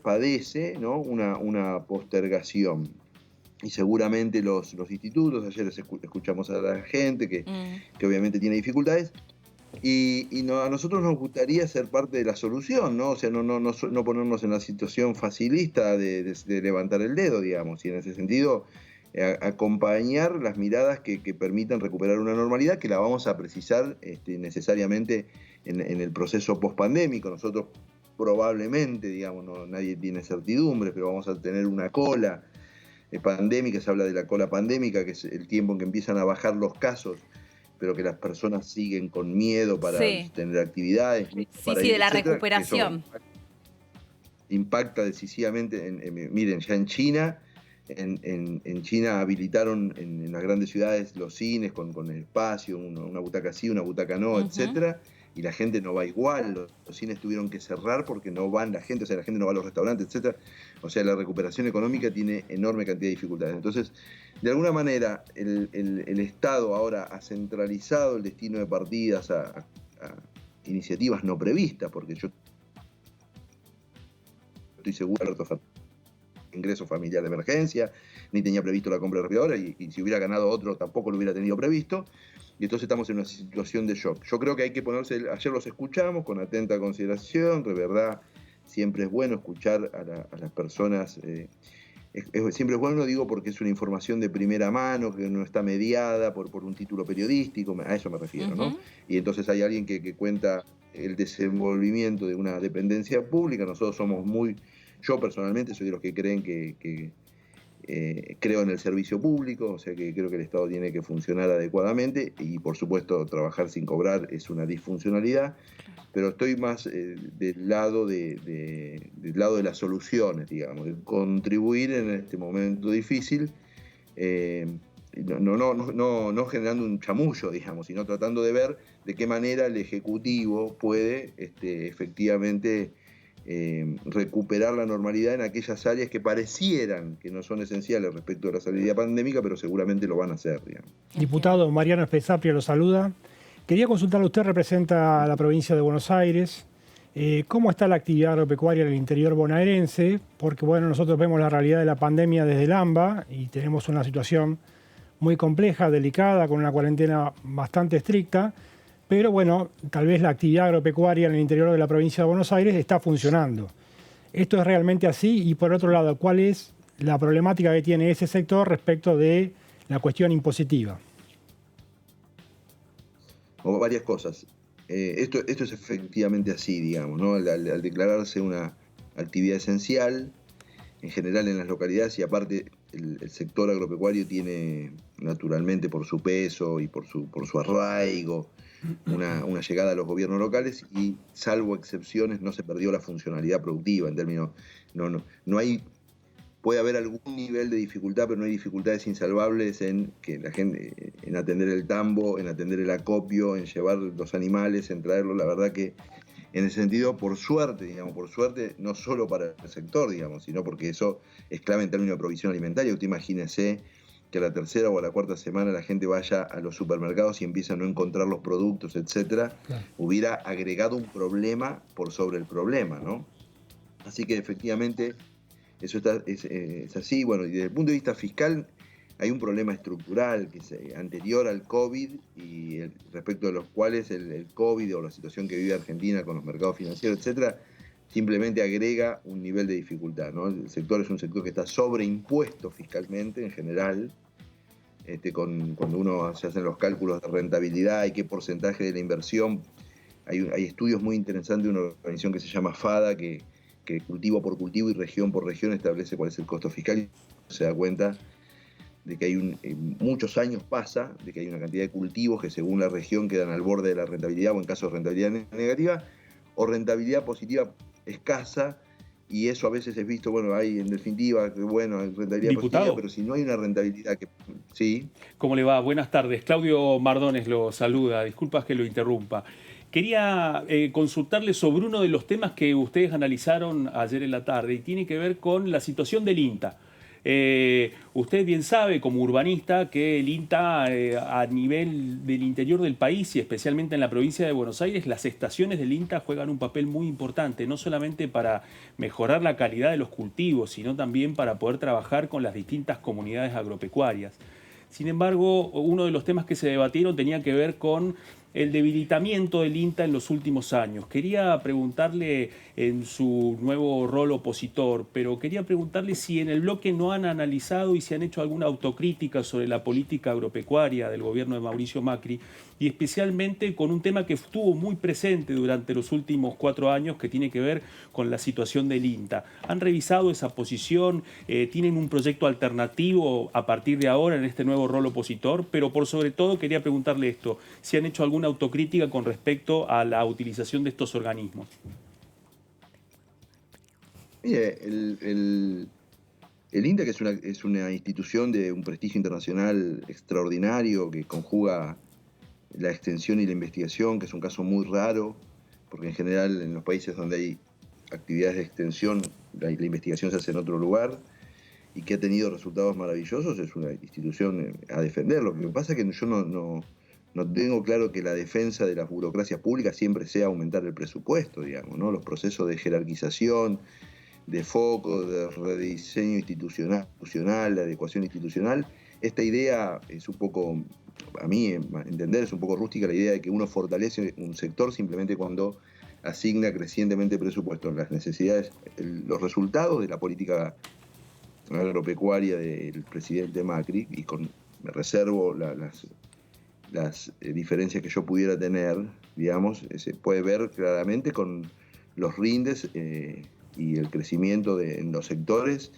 padece, ¿no?, una postergación. Y seguramente los institutos, ayer escuchamos a la gente que obviamente tiene dificultades, y a nosotros nos gustaría ser parte de la solución, ¿no? O sea, no ponernos en la situación facilista de levantar el dedo, digamos, y en ese sentido acompañar las miradas que permitan recuperar una normalidad que la vamos a precisar necesariamente en el proceso pospandémico. Nosotros probablemente, digamos, nadie tiene certidumbre, pero vamos a tener una cola pandémica. Se habla de la cola pandémica, que es el tiempo en que empiezan a bajar los casos, pero que las personas siguen con miedo para tener actividades. De la recuperación. Impacta decisivamente. Miren, ya en China, en China habilitaron en las grandes ciudades los cines con el espacio, una butaca sí, una butaca no, etcétera, y la gente no va igual. Los cines tuvieron que cerrar porque no van la gente, o sea, la gente no va a los restaurantes, etcétera. O sea, la recuperación económica tiene enorme cantidad de dificultades. Entonces, de alguna manera, el Estado ahora ha centralizado el destino de partidas a iniciativas no previstas, porque yo estoy seguro de ingreso familiar de emergencia, ni tenía previsto la compra de respiradores, y si hubiera ganado otro tampoco lo hubiera tenido previsto, y entonces estamos en una situación de shock. Yo creo que hay que ponerse, ayer los escuchamos con atenta consideración, de verdad siempre es bueno escuchar a las personas, siempre es bueno, digo, porque es una información de primera mano, que no está mediada por un título periodístico, a eso me refiero, ¿no? Y entonces hay alguien que cuenta el desenvolvimiento de una dependencia pública. Nosotros somos yo personalmente soy de los que creen creo en el servicio público, o sea que creo que el Estado tiene que funcionar adecuadamente, y por supuesto trabajar sin cobrar es una disfuncionalidad, pero estoy más del lado de las soluciones, digamos, de contribuir en este momento difícil, no generando un chamullo, digamos, sino tratando de ver de qué manera el Ejecutivo puede efectivamente recuperar la normalidad en aquellas áreas que parecieran que no son esenciales respecto a la salida pandémica, pero seguramente lo van a hacer, digamos. Diputado Mariano Spezapria lo saluda. Quería consultarle, usted representa a la provincia de Buenos Aires. ¿Cómo está la actividad agropecuaria en el interior bonaerense? Porque bueno, nosotros vemos la realidad de la pandemia desde el AMBA y tenemos una situación muy compleja, delicada, con una cuarentena bastante estricta. Pero bueno, tal vez la actividad agropecuaria en el interior de la provincia de Buenos Aires está funcionando. ¿Esto es realmente así? Y por otro lado, ¿cuál es la problemática que tiene ese sector respecto de la cuestión impositiva? Varias cosas. Esto es efectivamente así, digamos, ¿no? Al declararse una actividad esencial, en general en las localidades, y aparte el sector agropecuario tiene naturalmente, por su peso y por su arraigo, una llegada a los gobiernos locales, y salvo excepciones no se perdió la funcionalidad productiva en términos, no hay, puede haber algún nivel de dificultad, pero no hay dificultades insalvables en que la gente, en atender el tambo, en atender el acopio, en llevar los animales, en traerlos. La verdad que en ese sentido, por suerte, no solo para el sector, digamos, sino porque eso es clave en términos de provisión alimentaria. Usted imagínese que a la tercera o a la cuarta semana la gente vaya a los supermercados y empieza a no encontrar los productos, etcétera, hubiera agregado un problema por sobre el problema, ¿no? Así que efectivamente eso es así. Bueno, y desde el punto de vista fiscal hay un problema estructural que es anterior al COVID, y respecto de los cuales el COVID o la situación que vive Argentina con los mercados financieros, etcétera, simplemente agrega un nivel de dificultad, ¿no? El sector es un sector que está sobreimpuesto fiscalmente en general. Cuando uno se hacen los cálculos de rentabilidad y qué porcentaje de la inversión, hay estudios muy interesantes de una organización que se llama FADA, que cultivo por cultivo y región por región establece cuál es el costo fiscal, y se da cuenta de que muchos años pasa de que hay una cantidad de cultivos que según la región quedan al borde de la rentabilidad, o en caso de rentabilidad negativa, o rentabilidad positiva escasa, y eso a veces es visto, bueno, hay en definitiva, bueno, hay rentabilidad Diputado. positiva, pero si no hay una rentabilidad que... Sí. ¿Cómo le va? Buenas tardes. Claudio Mardones lo saluda. Disculpas que lo interrumpa. Quería consultarle sobre uno de los temas que ustedes analizaron ayer en la tarde y tiene que ver con la situación del INTA. Usted bien sabe, como urbanista, que el INTA a nivel del interior del país y especialmente en la provincia de Buenos Aires, las estaciones del INTA juegan un papel muy importante, no solamente para mejorar la calidad de los cultivos, sino también para poder trabajar con las distintas comunidades agropecuarias. Sin embargo, uno de los temas que se debatieron tenía que ver con el debilitamiento del INTA en los últimos años. Quería preguntarle en su nuevo rol opositor, pero quería preguntarle si en el bloque no han analizado y si han hecho alguna autocrítica sobre la política agropecuaria del gobierno de Mauricio Macri, y especialmente con un tema que estuvo muy presente durante los últimos 4 años, que tiene que ver con la situación del INTA. ¿Han revisado esa posición? ¿Tienen un proyecto alternativo a partir de ahora en este nuevo rol opositor? Pero por sobre todo quería preguntarle esto, si han hecho alguna autocrítica con respecto a la utilización de estos organismos. Mire, el INTA, que es una institución de un prestigio internacional extraordinario, que conjuga la extensión y la investigación, que es un caso muy raro, porque en general en los países donde hay actividades de extensión, la investigación se hace en otro lugar, y que ha tenido resultados maravillosos, es una institución a defender. Lo que pasa es que yo no tengo claro que la defensa de las burocracias públicas siempre sea aumentar el presupuesto, digamos, ¿no? Los procesos de jerarquización, de foco, de rediseño institucional, de adecuación institucional. Esta idea es un poco, a mí entender, es un poco rústica la idea de que uno fortalece un sector simplemente cuando asigna crecientemente presupuesto. Las necesidades, los resultados de la política agropecuaria del presidente Macri, y me reservo las diferencias que yo pudiera tener, digamos, se puede ver claramente con los rindes y el crecimiento en los sectores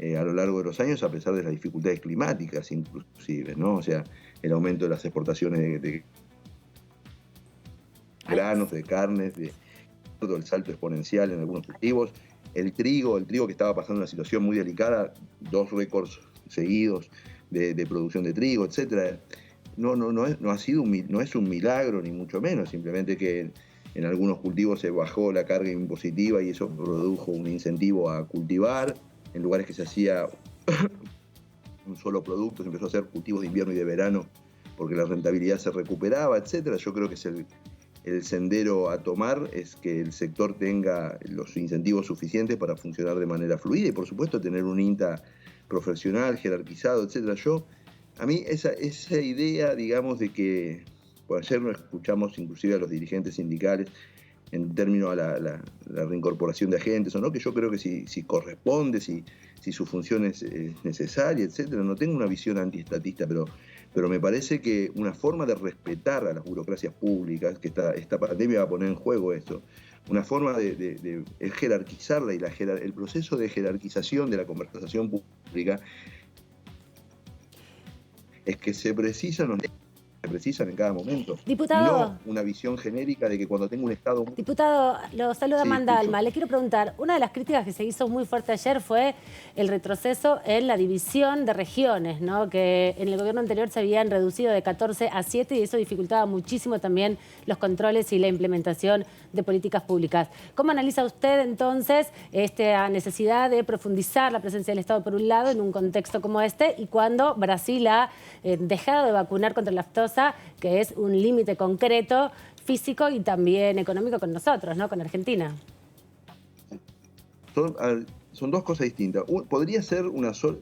a lo largo de los años, a pesar de las dificultades climáticas inclusive, ¿no? O sea, el aumento de las exportaciones de granos, de carnes, todo el salto exponencial en algunos cultivos, el trigo que estaba pasando una situación muy delicada, 2 récords seguidos de producción de trigo, etcétera. No es un milagro, ni mucho menos, simplemente que en algunos cultivos se bajó la carga impositiva y eso produjo un incentivo a cultivar. En lugares que se hacía un solo producto, se empezó a hacer cultivos de invierno y de verano porque la rentabilidad se recuperaba, etcétera. Yo creo que es el sendero a tomar, es que el sector tenga los incentivos suficientes para funcionar de manera fluida y, por supuesto, tener un INTA profesional, jerarquizado, etcétera. A mí esa idea, digamos, de que, pues ayer nos escuchamos inclusive a los dirigentes sindicales en términos a la reincorporación de agentes o no, que yo creo que si corresponde, si su función es necesaria, etcétera. No tengo una visión antiestatista, pero me parece que una forma de respetar a las burocracias públicas, que esta pandemia va a poner en juego esto, una forma de jerarquizarla y el proceso de jerarquización de la conversación pública es que se precisan en cada momento. Diputado. No una visión genérica de que cuando tengo un Estado... Diputado, lo saluda Sí, Amanda escucho. Alma. Le quiero preguntar, una de las críticas que se hizo muy fuerte ayer fue el retroceso en la división de regiones, ¿no? Que en el gobierno anterior se habían reducido de 14 a 7 y eso dificultaba muchísimo también los controles y la implementación de políticas públicas. ¿Cómo analiza usted entonces esta necesidad de profundizar la presencia del Estado por un lado en un contexto como este y cuando Brasil ha dejado de vacunar contra la aftosa, que es un límite concreto físico y también económico con nosotros, ¿no? Con Argentina? Son 2 cosas distintas. Podría ser una sola...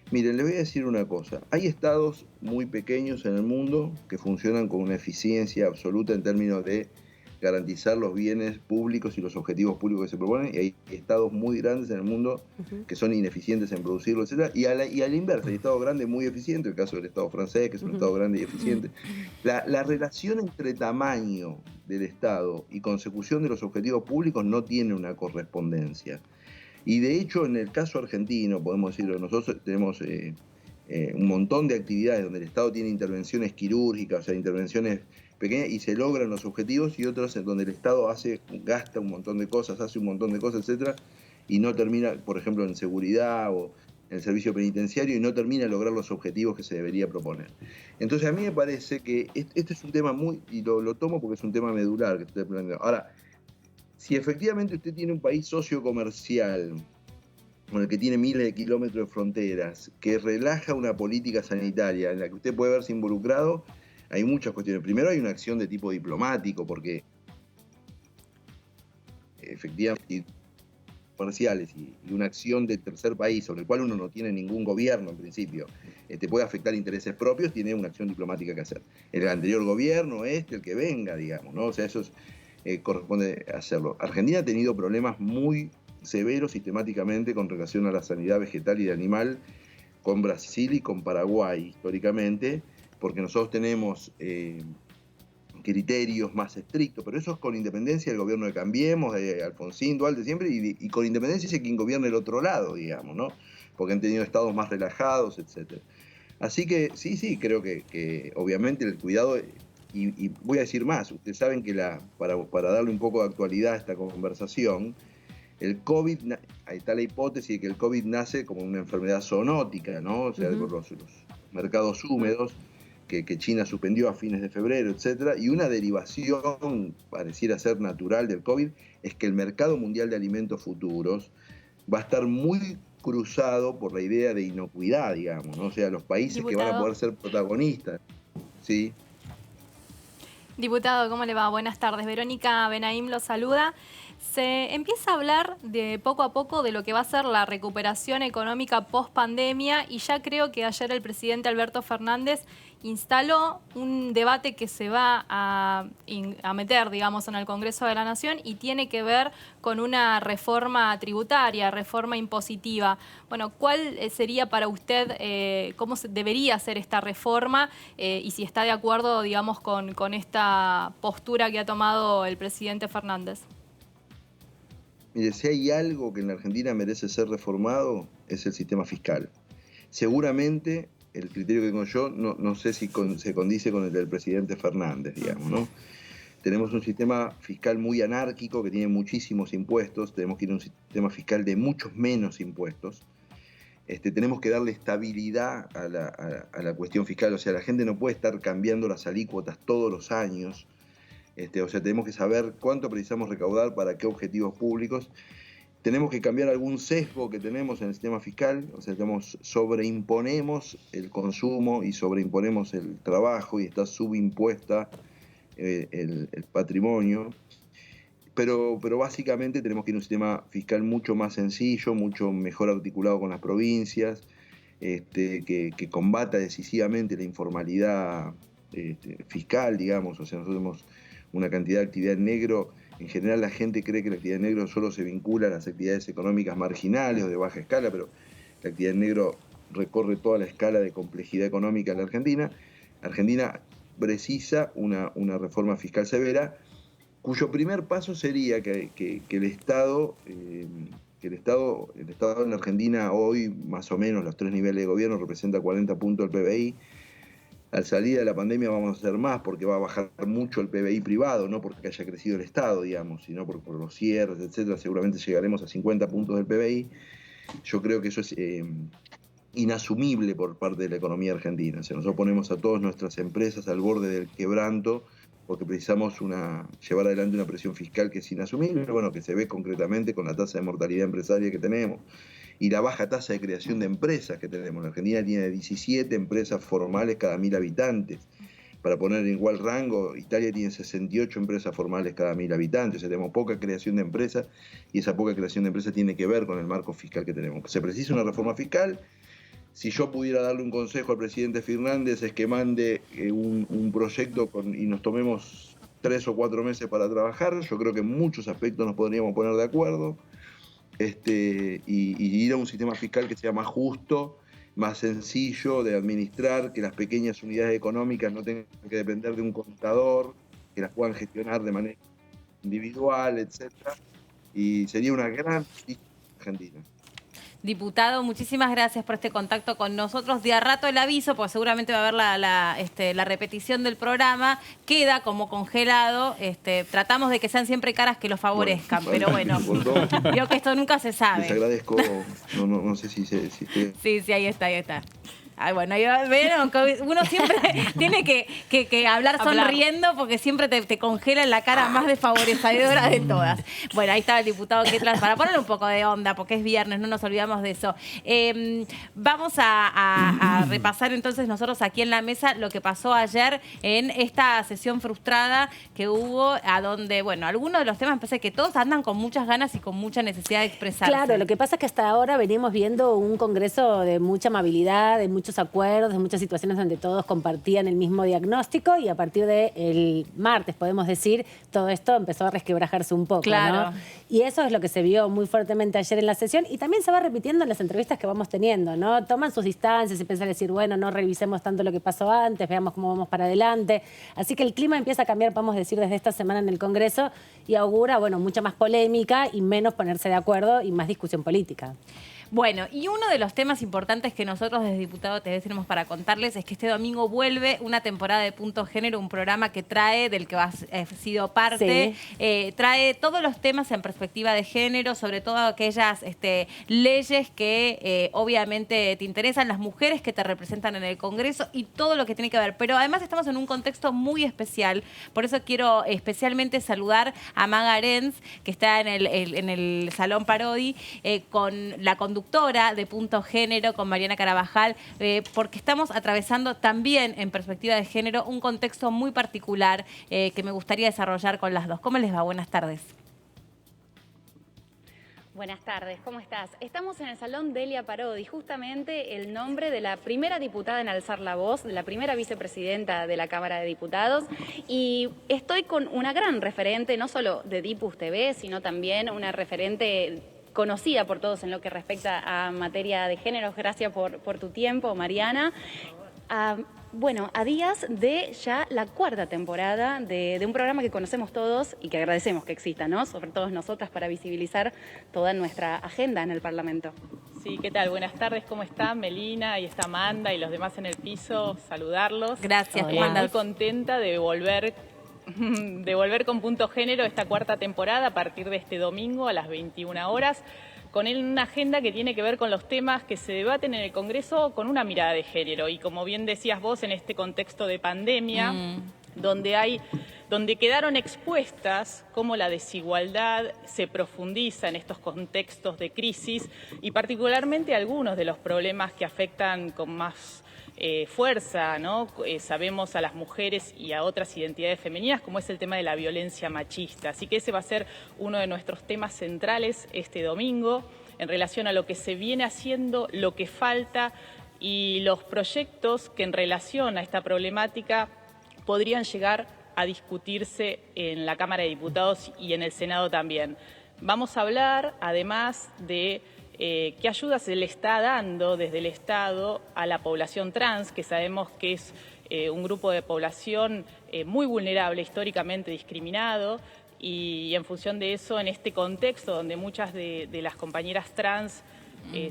Miren, les voy a decir una cosa. Hay estados muy pequeños en el mundo que funcionan con una eficiencia absoluta en términos de garantizar los bienes públicos y los objetivos públicos que se proponen, y hay estados muy grandes en el mundo que son ineficientes en producirlo, etc. Y a la inversa, hay estados grandes muy eficientes, el caso del Estado francés, que es un estado grande y eficiente. La relación entre tamaño del Estado y consecución de los objetivos públicos no tiene una correspondencia. Y de hecho, en el caso argentino, podemos decirlo, nosotros tenemos un montón de actividades donde el Estado tiene intervenciones quirúrgicas, o sea, intervenciones pequeñas, y se logran los objetivos, y otras en donde el Estado gasta un montón de cosas, hace un montón de cosas, etcétera, y no termina, por ejemplo, en seguridad o en el servicio penitenciario, y no termina de lograr los objetivos que se debería proponer. Entonces a mí me parece que este es un tema y lo tomo porque es un tema medular que estoy planteando. Ahora, si efectivamente usted tiene un país sociocomercial con el que tiene miles de kilómetros de fronteras, que relaja una política sanitaria en la que usted puede verse involucrado, hay muchas cuestiones. Primero hay una acción de tipo diplomático, porque efectivamente comerciales y una acción de tercer país sobre el cual uno no tiene ningún gobierno en principio, puede afectar intereses propios, tiene una acción diplomática que hacer. El anterior gobierno, el que venga, digamos, ¿no? O sea, eso corresponde hacerlo. Argentina ha tenido problemas muy severos sistemáticamente con relación a la sanidad vegetal y de animal con Brasil y con Paraguay, históricamente, porque nosotros tenemos criterios más estrictos, pero eso es con independencia del gobierno de Cambiemos, de Alfonsín, Duhalde siempre, y con independencia de quien gobierne el otro lado, digamos, ¿no? Porque han tenido estados más relajados, etc. Así que sí, creo que obviamente el cuidado, y voy a decir más, ustedes saben que para darle un poco de actualidad a esta conversación, el COVID, ahí está la hipótesis de que el COVID nace como una enfermedad zoonótica, ¿no? O sea, por los mercados húmedos, que China suspendió a fines de febrero, etc. Y una derivación, pareciera ser natural del COVID, es que el mercado mundial de alimentos futuros va a estar muy cruzado por la idea de inocuidad, digamos, ¿no? O sea, los países que van a poder ser protagonistas, ¿sí? Diputado, ¿cómo le va? Buenas tardes. Verónica Benaim lo saluda. Se empieza a hablar de poco a poco de lo que va a ser la recuperación económica post-pandemia y ya creo que ayer el presidente Alberto Fernández instaló un debate que se va a meter, digamos, en el Congreso de la Nación y tiene que ver con una reforma tributaria, reforma impositiva. Bueno, ¿cuál sería para usted, cómo debería ser esta reforma y si está de acuerdo, digamos, con esta postura que ha tomado el presidente Fernández? Mire, si hay algo que en la Argentina merece ser reformado, es el sistema fiscal. Seguramente el criterio que tengo yo, no sé si se condice con el del presidente Fernández, digamos, ¿no? Tenemos un sistema fiscal muy anárquico que tiene muchísimos impuestos, tenemos que ir a un sistema fiscal de muchos menos impuestos. Tenemos que darle estabilidad a la cuestión fiscal, o sea, la gente no puede estar cambiando las alícuotas todos los años. O sea, tenemos que saber cuánto precisamos recaudar para qué objetivos públicos. Tenemos que cambiar algún sesgo que tenemos en el sistema fiscal, o sea, sobreimponemos el consumo y sobreimponemos el trabajo y está subimpuesta el patrimonio. Pero básicamente tenemos que ir a un sistema fiscal mucho más sencillo, mucho mejor articulado con las provincias, que combata decisivamente la informalidad fiscal, digamos. O sea, nosotros tenemos una cantidad de actividad en negro. En general la gente cree que la actividad en negro solo se vincula a las actividades económicas marginales o de baja escala, pero la actividad en negro recorre toda la escala de complejidad económica en la Argentina. Argentina precisa una reforma fiscal severa, cuyo primer paso sería que el Estado en la Argentina hoy, más o menos, los 3 niveles de gobierno representa 40 puntos del PBI. Al salir de la pandemia vamos a hacer más porque va a bajar mucho el PBI privado, no porque haya crecido el Estado, digamos, sino por los cierres, etcétera. Seguramente llegaremos a 50 puntos del PBI. Yo creo que eso es inasumible por parte de la economía argentina. O sea, nosotros ponemos a todas nuestras empresas al borde del quebranto porque precisamos llevar adelante una presión fiscal que es inasumible, bueno, que se ve concretamente con la tasa de mortalidad empresaria que tenemos y la baja tasa de creación de empresas que tenemos. La Argentina tiene 17 empresas formales cada 1000 habitantes. Para poner en igual rango, Italia tiene 68 empresas formales cada 1000 habitantes. O sea, tenemos poca creación de empresas y esa poca creación de empresas tiene que ver con el marco fiscal que tenemos. Se precisa una reforma fiscal. Si yo pudiera darle un consejo al presidente Fernández es que mande un proyecto y nos tomemos 3 o 4 meses para trabajar. Yo creo que en muchos aspectos nos podríamos poner de acuerdo. Y ir a un sistema fiscal que sea más justo, más sencillo de administrar, que las pequeñas unidades económicas no tengan que depender de un contador, que las puedan gestionar de manera individual, etc. Y sería una gran Argentina. Diputado, muchísimas gracias por este contacto con nosotros. De a rato el aviso, porque seguramente va a haber la repetición del programa, queda como congelado. Tratamos de que sean siempre caras que lo favorezcan, pero bueno, veo que esto nunca se sabe. Les agradezco, no sé si Sí, ahí está. Ay, bueno, vieron que uno siempre tiene que hablar sonriendo porque siempre te congela en la cara más desfavorecedora de todas. Bueno, ahí estaba el diputado Ketlas para ponerle un poco de onda porque es viernes, no nos olvidamos de eso. Vamos a repasar entonces nosotros aquí en la mesa lo que pasó ayer en esta sesión frustrada que hubo, a donde, bueno, algunos de los temas me parece que todos andan con muchas ganas y con mucha necesidad de expresarse. Claro, lo que pasa es que hasta ahora venimos viendo un congreso de mucha amabilidad, de muchos acuerdos, de muchas situaciones donde todos compartían el mismo diagnóstico y a partir del martes, podemos decir, todo esto empezó a resquebrajarse un poco, claro, ¿no? Y eso es lo que se vio muy fuertemente ayer en la sesión y también se va repitiendo en las entrevistas que vamos teniendo, ¿no? Toman sus distancias y piensan decir, bueno, no revisemos tanto lo que pasó antes, veamos cómo vamos para adelante. Así que el clima empieza a cambiar, podemos decir, desde esta semana en el Congreso y augura, bueno, mucha más polémica y menos ponerse de acuerdo y más discusión política. Bueno, y uno de los temas importantes que nosotros desde Diputado TV tenemos para contarles es que este domingo vuelve una temporada de Punto Género, un programa que trae, del que has sido parte, trae todos los temas en perspectiva de género, sobre todo aquellas leyes que obviamente te interesan, las mujeres que te representan en el Congreso y todo lo que tiene que ver. Pero además estamos en un contexto muy especial, por eso quiero especialmente saludar a Maga Arens, que está en el Salón Parodi, con la conductora de Punto Género, con Mariana Carabajal, porque estamos atravesando también en perspectiva de género un contexto muy particular que me gustaría desarrollar con las dos. ¿Cómo les va? Buenas tardes. Buenas tardes, ¿cómo estás? Estamos en el Salón Delia Parodi, justamente el nombre de la primera diputada en alzar la voz, de la primera vicepresidenta de la Cámara de Diputados, y estoy con una gran referente, no solo de Dipus TV, sino también una referente conocida por todos en lo que respecta a materia de género. Gracias por tu tiempo, Mariana. Bueno, a días de ya la cuarta temporada de un programa que conocemos todos y que agradecemos que exista, ¿no? Sobre todo nosotras, para visibilizar toda nuestra agenda en el Parlamento. Sí, ¿qué tal? Buenas tardes, ¿cómo están? Melina, y está Amanda y los demás en el piso, saludarlos. Gracias, Amanda. Muy contenta de volver con Punto Género esta cuarta temporada a partir de este domingo a las 21 horas, con una agenda que tiene que ver con los temas que se debaten en el Congreso con una mirada de género. Y como bien decías vos, en este contexto de pandemia, donde quedaron expuestas cómo la desigualdad se profundiza en estos contextos de crisis y particularmente algunos de los problemas que afectan con más fuerza, ¿no? Sabemos a las mujeres y a otras identidades femeninas, como es el tema de la violencia machista. Así que ese va a ser uno de nuestros temas centrales este domingo, en relación a lo que se viene haciendo, lo que falta y los proyectos que en relación a esta problemática podrían llegar a discutirse en la Cámara de Diputados y en el Senado también. Vamos a hablar, además, de qué ayuda se le está dando desde el Estado a la población trans, que sabemos que es un grupo de población muy vulnerable, históricamente discriminado, y en función de eso, en este contexto donde muchas de las compañeras trans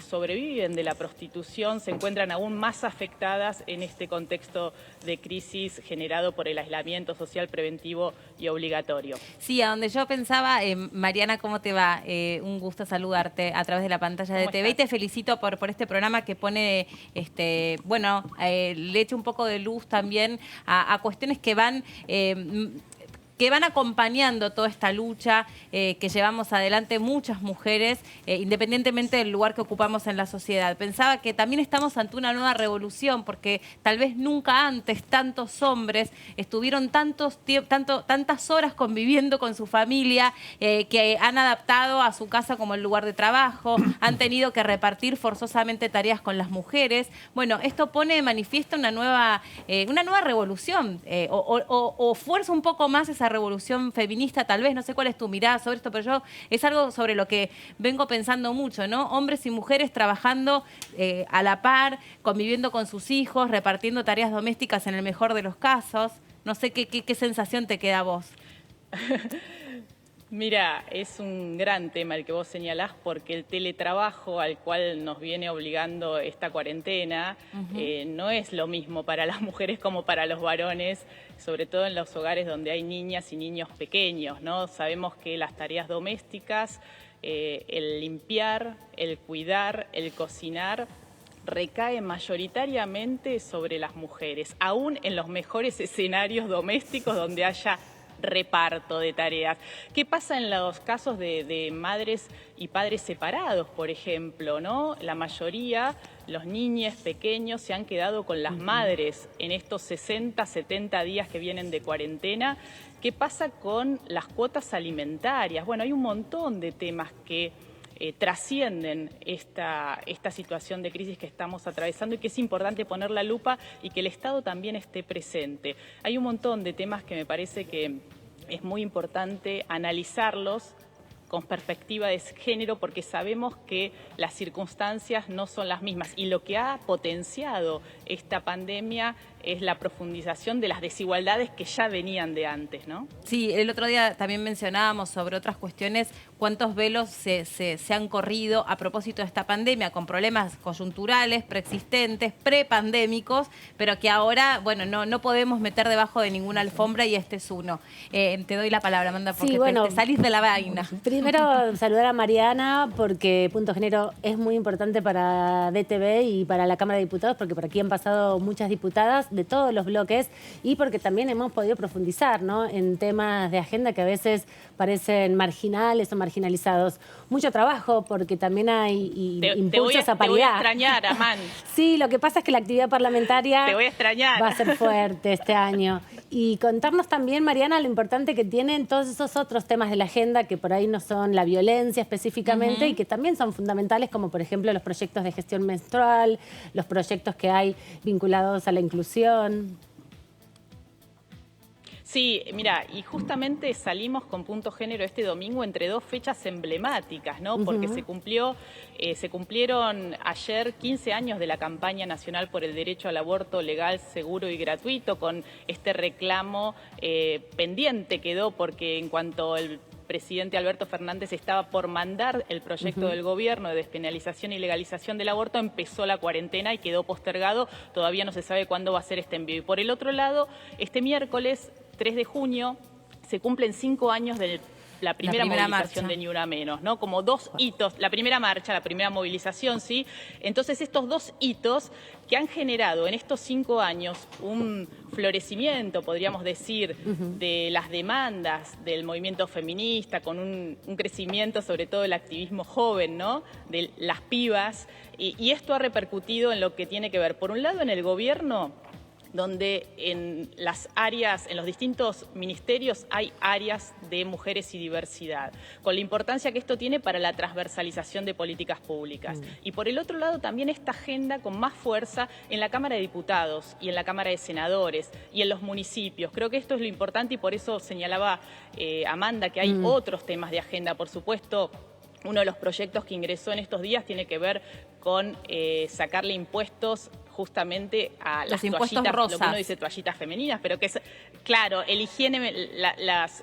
sobreviven de la prostitución, se encuentran aún más afectadas en este contexto de crisis generado por el aislamiento social preventivo y obligatorio. Sí, a donde yo pensaba, Mariana, ¿cómo te va? Un gusto saludarte a través de la pantalla de TV y te felicito por este programa que pone, le echa un poco de luz también a cuestiones que van acompañando toda esta lucha que llevamos adelante muchas mujeres, independientemente del lugar que ocupamos en la sociedad. Pensaba que también estamos ante una nueva revolución, porque tal vez nunca antes tantos hombres estuvieron tantas horas conviviendo con su familia, que han adaptado a su casa como el lugar de trabajo, han tenido que repartir forzosamente tareas con las mujeres. Bueno, esto pone de manifiesto una nueva revolución, o fuerza un poco más esa revolución feminista, tal vez. No sé cuál es tu mirada sobre esto, pero es algo sobre lo que vengo pensando mucho, ¿no? Hombres y mujeres trabajando a la par, conviviendo con sus hijos, repartiendo tareas domésticas en el mejor de los casos. No sé qué sensación te queda a vos. Mira, es un gran tema el que vos señalás porque el teletrabajo al cual nos viene obligando esta cuarentena no es lo mismo para las mujeres como para los varones, sobre todo en los hogares donde hay niñas y niños pequeños, ¿no? Sabemos que las tareas domésticas, el limpiar, el cuidar, el cocinar, recae mayoritariamente sobre las mujeres, aún en los mejores escenarios domésticos donde haya reparto de tareas. ¿Qué pasa en los casos de madres y padres separados, por ejemplo, ¿no? La mayoría, los niños pequeños se han quedado con las madres en estos 60, 70 días que vienen de cuarentena. ¿Qué pasa con las cuotas alimentarias? Bueno, hay un montón de temas que trascienden esta situación de crisis que estamos atravesando y que es importante poner la lupa y que el Estado también esté presente. Hay un montón de temas que me parece que es muy importante analizarlos con perspectiva de género porque sabemos que las circunstancias no son las mismas y lo que ha potenciado esta pandemia es la profundización de las desigualdades que ya venían de antes, ¿no? Sí, el otro día también mencionábamos sobre otras cuestiones, cuántos velos se han corrido a propósito de esta pandemia, con problemas coyunturales, preexistentes, prepandémicos, pero que ahora, bueno, no podemos meter debajo de ninguna alfombra y este es uno. Te doy la palabra, Amanda, porque Sí, bueno, te salís de la vaina. Primero, saludar a Mariana, porque Punto Género es muy importante para DTV y para la Cámara de Diputados, porque por aquí han pasado muchas diputadas de todos los bloques y porque también hemos podido profundizar, ¿no?, en temas de agenda que a veces parecen marginales o marginalizados. Mucho trabajo, porque también hay impulsos a paridad. Te voy a extrañar, Amán. Sí, lo que pasa es que la actividad parlamentaria te voy a extrañar. Va a ser fuerte este año. Y contarnos también, Mariana, lo importante que tienen todos esos otros temas de la agenda que por ahí no son la violencia específicamente y que también son fundamentales, como por ejemplo los proyectos de gestión menstrual, los proyectos que hay vinculados a la inclusión. Sí, mira, y justamente salimos con Punto Género este domingo entre dos fechas emblemáticas, ¿no? Porque se cumplieron ayer 15 años de la campaña nacional por el derecho al aborto legal, seguro y gratuito, con este reclamo pendiente quedó porque en cuanto el presidente Alberto Fernández estaba por mandar el proyecto del gobierno de despenalización y legalización del aborto, empezó la cuarentena y quedó postergado. Todavía no se sabe cuándo va a ser este envío. Y por el otro lado, este miércoles 3 de junio se cumplen 5 años de la primera movilización de Ni Una Menos, ¿no? Como dos hitos, la primera marcha, la primera movilización, ¿sí? Entonces estos dos hitos que han generado en estos 5 años un florecimiento, podríamos decir, de las demandas del movimiento feminista, con un crecimiento sobre todo del activismo joven, ¿no?, de las pibas, y esto ha repercutido en lo que tiene que ver, por un lado, en el gobierno, donde en las áreas, en los distintos ministerios hay áreas de mujeres y diversidad, con la importancia que esto tiene para la transversalización de políticas públicas. Y por el otro lado también esta agenda con más fuerza en la Cámara de Diputados y en la Cámara de Senadores y en los municipios. Creo que esto es lo importante y por eso señalaba Amanda que hay otros temas de agenda, por supuesto. Uno de los proyectos que ingresó en estos días tiene que ver con sacarle impuestos justamente a las toallitas, rosas. Lo que uno dice toallitas femeninas, pero que es, claro, el higiene,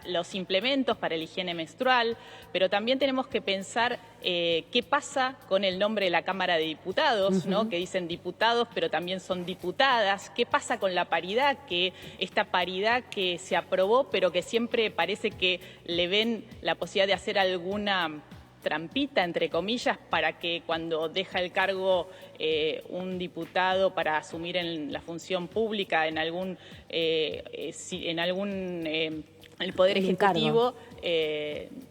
los implementos para el higiene menstrual, pero también tenemos que pensar qué pasa con el nombre de la Cámara de Diputados, ¿no?, que dicen diputados, pero también son diputadas. ¿Qué pasa con la paridad? Que esta paridad que se aprobó, pero que siempre parece que le ven la posibilidad de hacer alguna trampita, entre comillas, para que cuando deja el cargo un diputado para asumir en la función pública en algún el Poder Ejecutivo,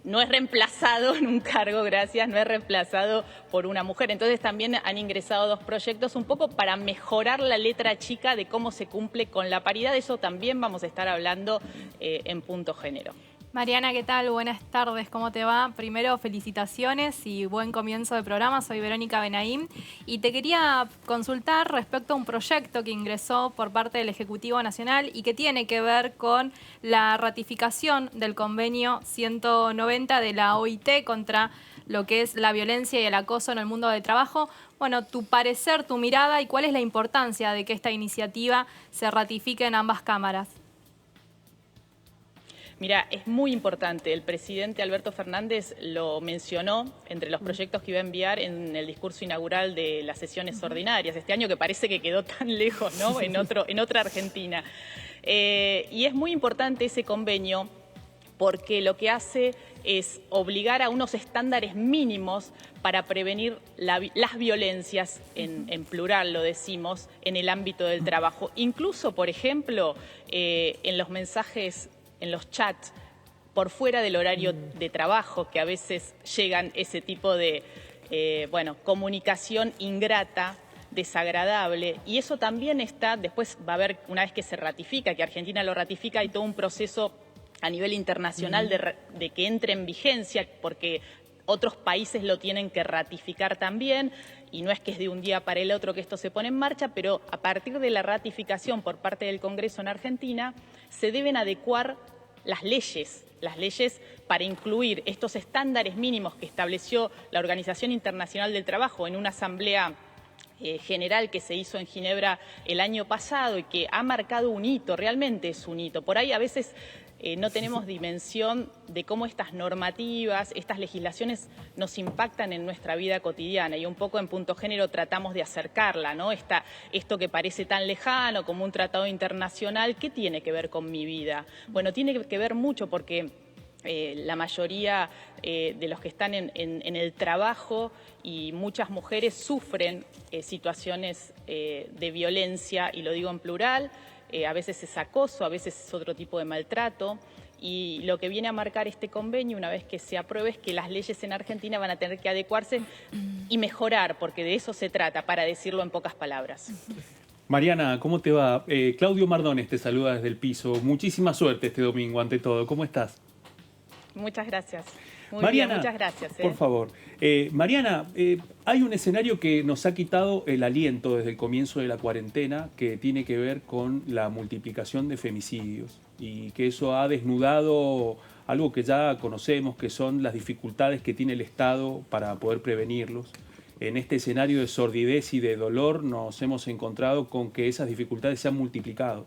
no es reemplazado en un cargo, gracias, no es reemplazado por una mujer. Entonces también han ingresado 2 proyectos un poco para mejorar la letra chica de cómo se cumple con la paridad. De eso también vamos a estar hablando en Punto Género. Mariana, ¿qué tal? Buenas tardes, ¿cómo te va? Primero, felicitaciones y buen comienzo de programa. Soy Verónica Benaim y te quería consultar respecto a un proyecto que ingresó por parte del Ejecutivo Nacional y que tiene que ver con la ratificación del convenio 190 de la OIT contra lo que es la violencia y el acoso en el mundo del trabajo. Bueno, tu parecer, tu mirada y cuál es la importancia de que esta iniciativa se ratifique en ambas cámaras. Mira, es muy importante. El presidente Alberto Fernández lo mencionó entre los proyectos que iba a enviar en el discurso inaugural de las sesiones ordinarias este año, que parece que quedó tan lejos, ¿no? en otra Argentina. Y es muy importante ese convenio porque lo que hace es obligar a unos estándares mínimos para prevenir las violencias, en plural lo decimos, en el ámbito del trabajo. Incluso, por ejemplo, en los mensajes, en los chats, por fuera del horario de trabajo, que a veces llegan ese tipo de comunicación ingrata, desagradable, y eso también está, después va a haber, una vez que se ratifica, que Argentina lo ratifica, hay todo un proceso a nivel internacional de que entre en vigencia, porque otros países lo tienen que ratificar también, y no es que es de un día para el otro que esto se pone en marcha, pero a partir de la ratificación por parte del Congreso en Argentina, se deben adecuar las leyes para incluir estos estándares mínimos que estableció la Organización Internacional del Trabajo en una asamblea general que se hizo en Ginebra el año pasado y que ha marcado un hito, realmente es un hito. Por ahí a veces no tenemos dimensión de cómo estas normativas, estas legislaciones nos impactan en nuestra vida cotidiana, y un poco en Punto Género tratamos de acercarla, ¿no? Esto que parece tan lejano como un tratado internacional, ¿qué tiene que ver con mi vida? Bueno, tiene que ver mucho porque la mayoría de los que están en el trabajo y muchas mujeres sufren situaciones de violencia, y lo digo en plural. A veces es acoso, a veces es otro tipo de maltrato, y lo que viene a marcar este convenio, una vez que se apruebe, es que las leyes en Argentina van a tener que adecuarse y mejorar, porque de eso se trata, para decirlo en pocas palabras. Mariana, ¿cómo te va? Claudio Mardones te saluda desde el piso. Muchísima suerte este domingo, ante todo. ¿Cómo estás? Muchas gracias. Muy Mariana, bien, muchas gracias. Por favor. Mariana, hay un escenario que nos ha quitado el aliento desde el comienzo de la cuarentena, que tiene que ver con la multiplicación de femicidios, y que eso ha desnudado algo que ya conocemos, que son las dificultades que tiene el Estado para poder prevenirlos. En este escenario de sordidez y de dolor nos hemos encontrado con que esas dificultades se han multiplicado.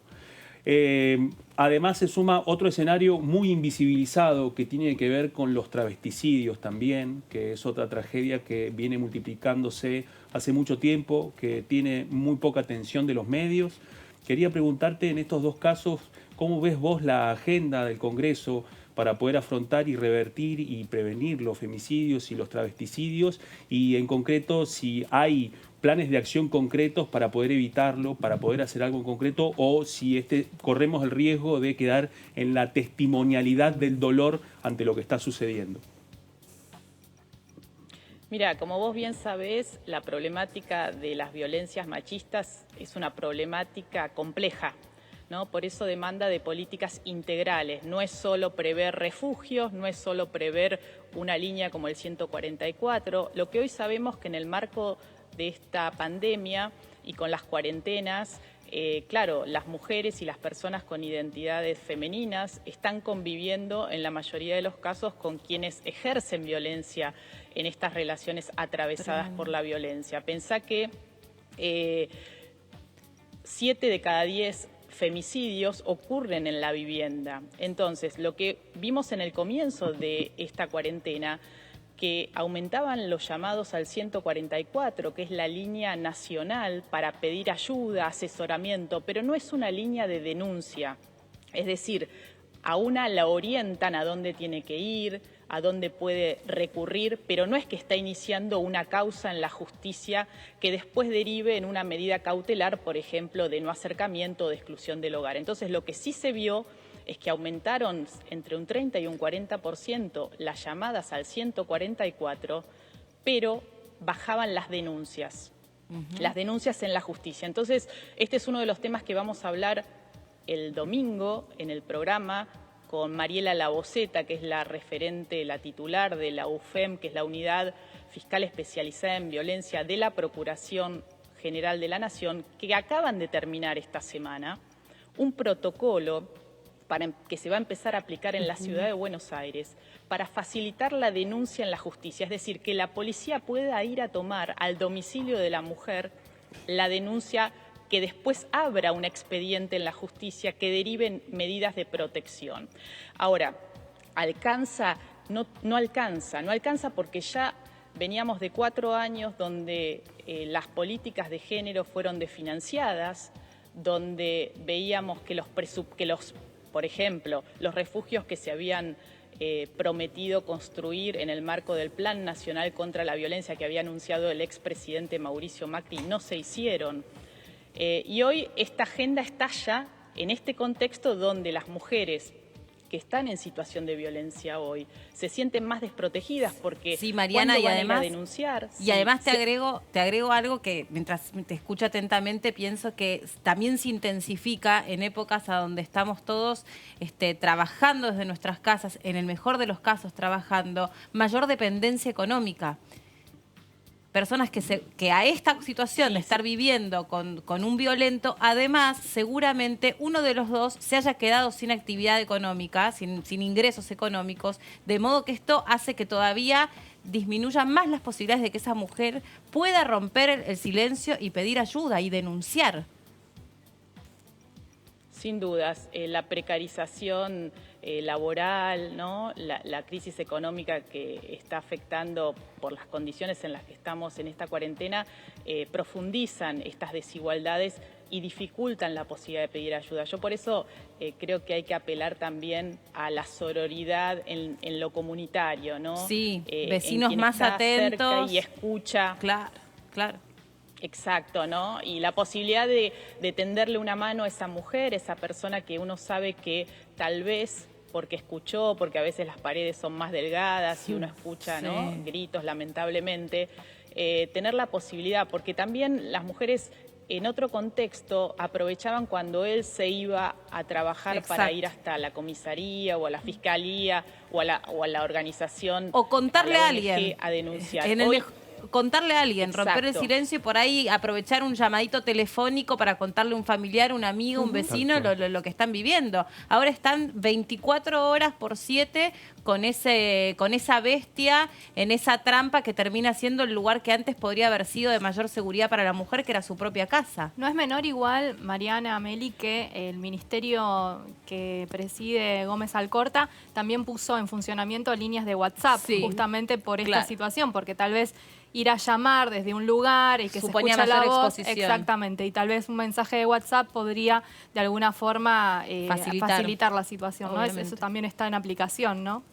Además se suma otro escenario muy invisibilizado que tiene que ver con los travesticidios también, que es otra tragedia que viene multiplicándose hace mucho tiempo, que tiene muy poca atención de los medios. Quería preguntarte en estos dos casos, ¿cómo ves vos la agenda del Congreso para poder afrontar y revertir y prevenir los femicidios y los travesticidios? Y en concreto, si hay planes de acción concretos para poder evitarlo, para poder hacer algo en concreto, o si corremos el riesgo de quedar en la testimonialidad del dolor ante lo que está sucediendo. Mira, como vos bien sabés, la problemática de las violencias machistas es una problemática compleja, ¿no? Por eso demanda de políticas integrales. No es solo prever refugios, no es solo prever una línea como el 144. Lo que hoy sabemos que en el marco de esta pandemia y con las cuarentenas, claro, las mujeres y las personas con identidades femeninas están conviviendo en la mayoría de los casos con quienes ejercen violencia en estas relaciones atravesadas por la violencia. Pensá que 7 de cada 10 femicidios ocurren en la vivienda. Entonces, lo que vimos en el comienzo de esta cuarentena, que aumentaban los llamados al 144, que es la línea nacional para pedir ayuda, asesoramiento, pero no es una línea de denuncia. Es decir, a una la orientan a dónde tiene que ir, a dónde puede recurrir, pero no es que está iniciando una causa en la justicia que después derive en una medida cautelar, por ejemplo, de no acercamiento o de exclusión del hogar. Entonces, lo que sí se vio es que aumentaron entre un 30 y un 40% las llamadas al 144, pero bajaban las denuncias, las denuncias en la justicia. Entonces, este es uno de los temas que vamos a hablar el domingo en el programa con Mariela Laboceta, que es la referente, la titular de la UFEM, que es la Unidad Fiscal Especializada en Violencia de la Procuración General de la Nación, que acaban de terminar esta semana un protocolo que se va a empezar a aplicar en la ciudad de Buenos Aires para facilitar la denuncia en la justicia. Es decir, que la policía pueda ir a tomar al domicilio de la mujer la denuncia que después abra un expediente en la justicia que deriven medidas de protección. Ahora, ¿alcanza? No alcanza porque ya veníamos de 4 años donde las políticas de género fueron desfinanciadas, donde veíamos que por ejemplo, los refugios que se habían prometido construir en el marco del Plan Nacional contra la Violencia que había anunciado el expresidente Mauricio Macri no se hicieron. Y hoy esta agenda estalla en este contexto donde las mujeres que están en situación de violencia hoy se sienten más desprotegidas porque sí, Mariana, ¿cuándo y van además, a ir a denunciar? Y además te agrego algo que mientras te escucho atentamente pienso que también se intensifica en épocas a donde estamos todos trabajando desde nuestras casas, en el mejor de los casos trabajando, mayor dependencia económica. Personas que a esta situación de estar viviendo con un violento, además, seguramente uno de los dos se haya quedado sin actividad económica, sin ingresos económicos, de modo que esto hace que todavía disminuyan más las posibilidades de que esa mujer pueda romper el silencio y pedir ayuda y denunciar. Sin dudas, la precarización laboral, ¿no? La crisis económica que está afectando por las condiciones en las que estamos en esta cuarentena, profundizan estas desigualdades y dificultan la posibilidad de pedir ayuda. Yo por eso creo que hay que apelar también a la sororidad en lo comunitario, ¿no? Sí, vecinos más atentos. Y escucha. Claro, claro. Exacto, ¿no? Y la posibilidad de tenderle una mano a esa mujer, esa persona que uno sabe que tal vez porque escuchó, porque a veces las paredes son más delgadas y uno escucha, ¿no? Gritos, lamentablemente, tener la posibilidad, porque también las mujeres en otro contexto aprovechaban cuando él se iba a trabajar para ir hasta la comisaría o a la fiscalía o a la organización. O contarle a alguien. A denunciar. Contarle a alguien, romper el Exacto. silencio y por ahí aprovechar un llamadito telefónico para contarle a un familiar, un amigo, un vecino lo que están viviendo. Ahora están 24/7 con esa bestia, en esa trampa que termina siendo el lugar que antes podría haber sido de mayor seguridad para la mujer, que era su propia casa. No es menor igual, Mariana, Meli, que el ministerio que preside Gómez Alcorta también puso en funcionamiento líneas de WhatsApp, justamente por esta situación, porque tal vez ir a llamar desde un lugar y que suponía se escucha la mayor voz, exposición. exactamente, y tal vez un mensaje de WhatsApp podría de alguna forma facilitar la situación, ¿no? Eso también está en aplicación, ¿no?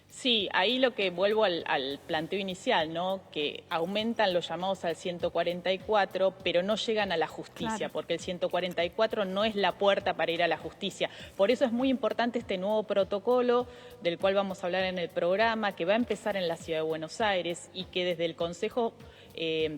Sí, ahí lo que vuelvo al planteo inicial, ¿no? Que aumentan los llamados al 144, pero no llegan a la justicia, porque el 144 no es la puerta para ir a la justicia. Por eso es muy importante este nuevo protocolo, del cual vamos a hablar en el programa, que va a empezar en la Ciudad de Buenos Aires y que desde el Consejo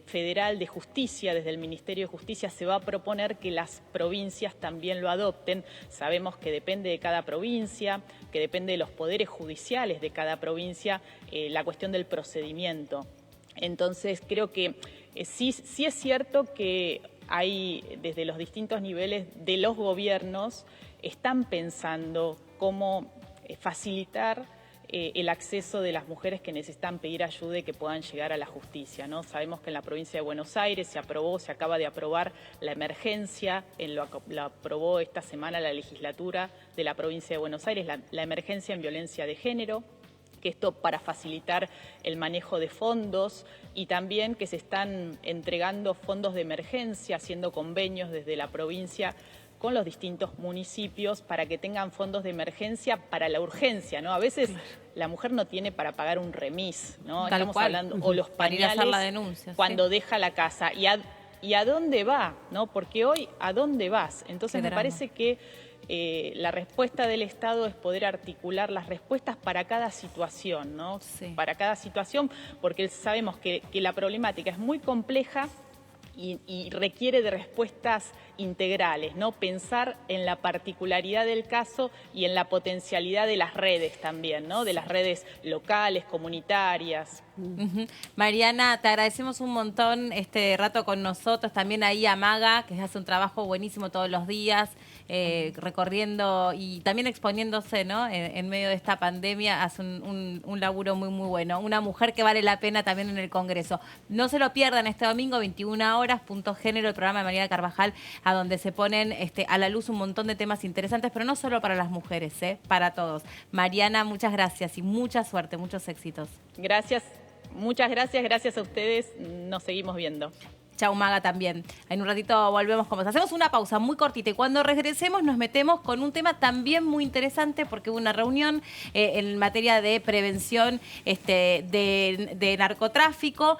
Federal de Justicia, desde el Ministerio de Justicia, se va a proponer que las provincias también lo adopten. Sabemos que depende de cada provincia, que depende de los poderes judiciales de cada provincia, la cuestión del procedimiento. Entonces, creo que sí es cierto que hay, desde los distintos niveles de los gobiernos, están pensando cómo facilitar el acceso de las mujeres que necesitan pedir ayuda y que puedan llegar a la justicia, ¿no? Sabemos que en la provincia de Buenos Aires se acaba de aprobar la emergencia, lo aprobó esta semana la legislatura de la provincia de Buenos Aires, la emergencia en violencia de género, que esto para facilitar el manejo de fondos y también que se están entregando fondos de emergencia, haciendo convenios desde la provincia con los distintos municipios para que tengan fondos de emergencia para la urgencia, ¿no? A veces la mujer no tiene para pagar un remis, ¿no? Estamos hablando, o los para ir a pañales hacer la denuncia, cuando deja la casa. ¿Y a dónde va? ¿No? Porque hoy, ¿a dónde vas? Entonces me parece que la respuesta del Estado es poder articular las respuestas para cada situación, ¿no? Para cada situación, porque sabemos que la problemática es muy compleja y requiere de respuestas integrales, ¿no? Pensar en la particularidad del caso y en la potencialidad de las redes también, ¿no? De las redes locales, comunitarias. Mariana, te agradecemos un montón este rato con nosotros. También ahí a Maga, que hace un trabajo buenísimo todos los días, recorriendo y también exponiéndose, ¿no? En medio de esta pandemia, hace un laburo muy, muy bueno. Una mujer que vale la pena también en el Congreso. No se lo pierdan este domingo, 21 horas, Punto Género, el programa de Mariana Carvajal, a donde se ponen a la luz un montón de temas interesantes, pero no solo para las mujeres, para todos. Mariana, muchas gracias y mucha suerte, muchos éxitos. Gracias, muchas gracias a ustedes. Nos seguimos viendo. Chau, Maga, también. En un ratito volvemos con vos. Hacemos una pausa muy cortita y cuando regresemos nos metemos con un tema también muy interesante porque hubo una reunión en materia de prevención de narcotráfico.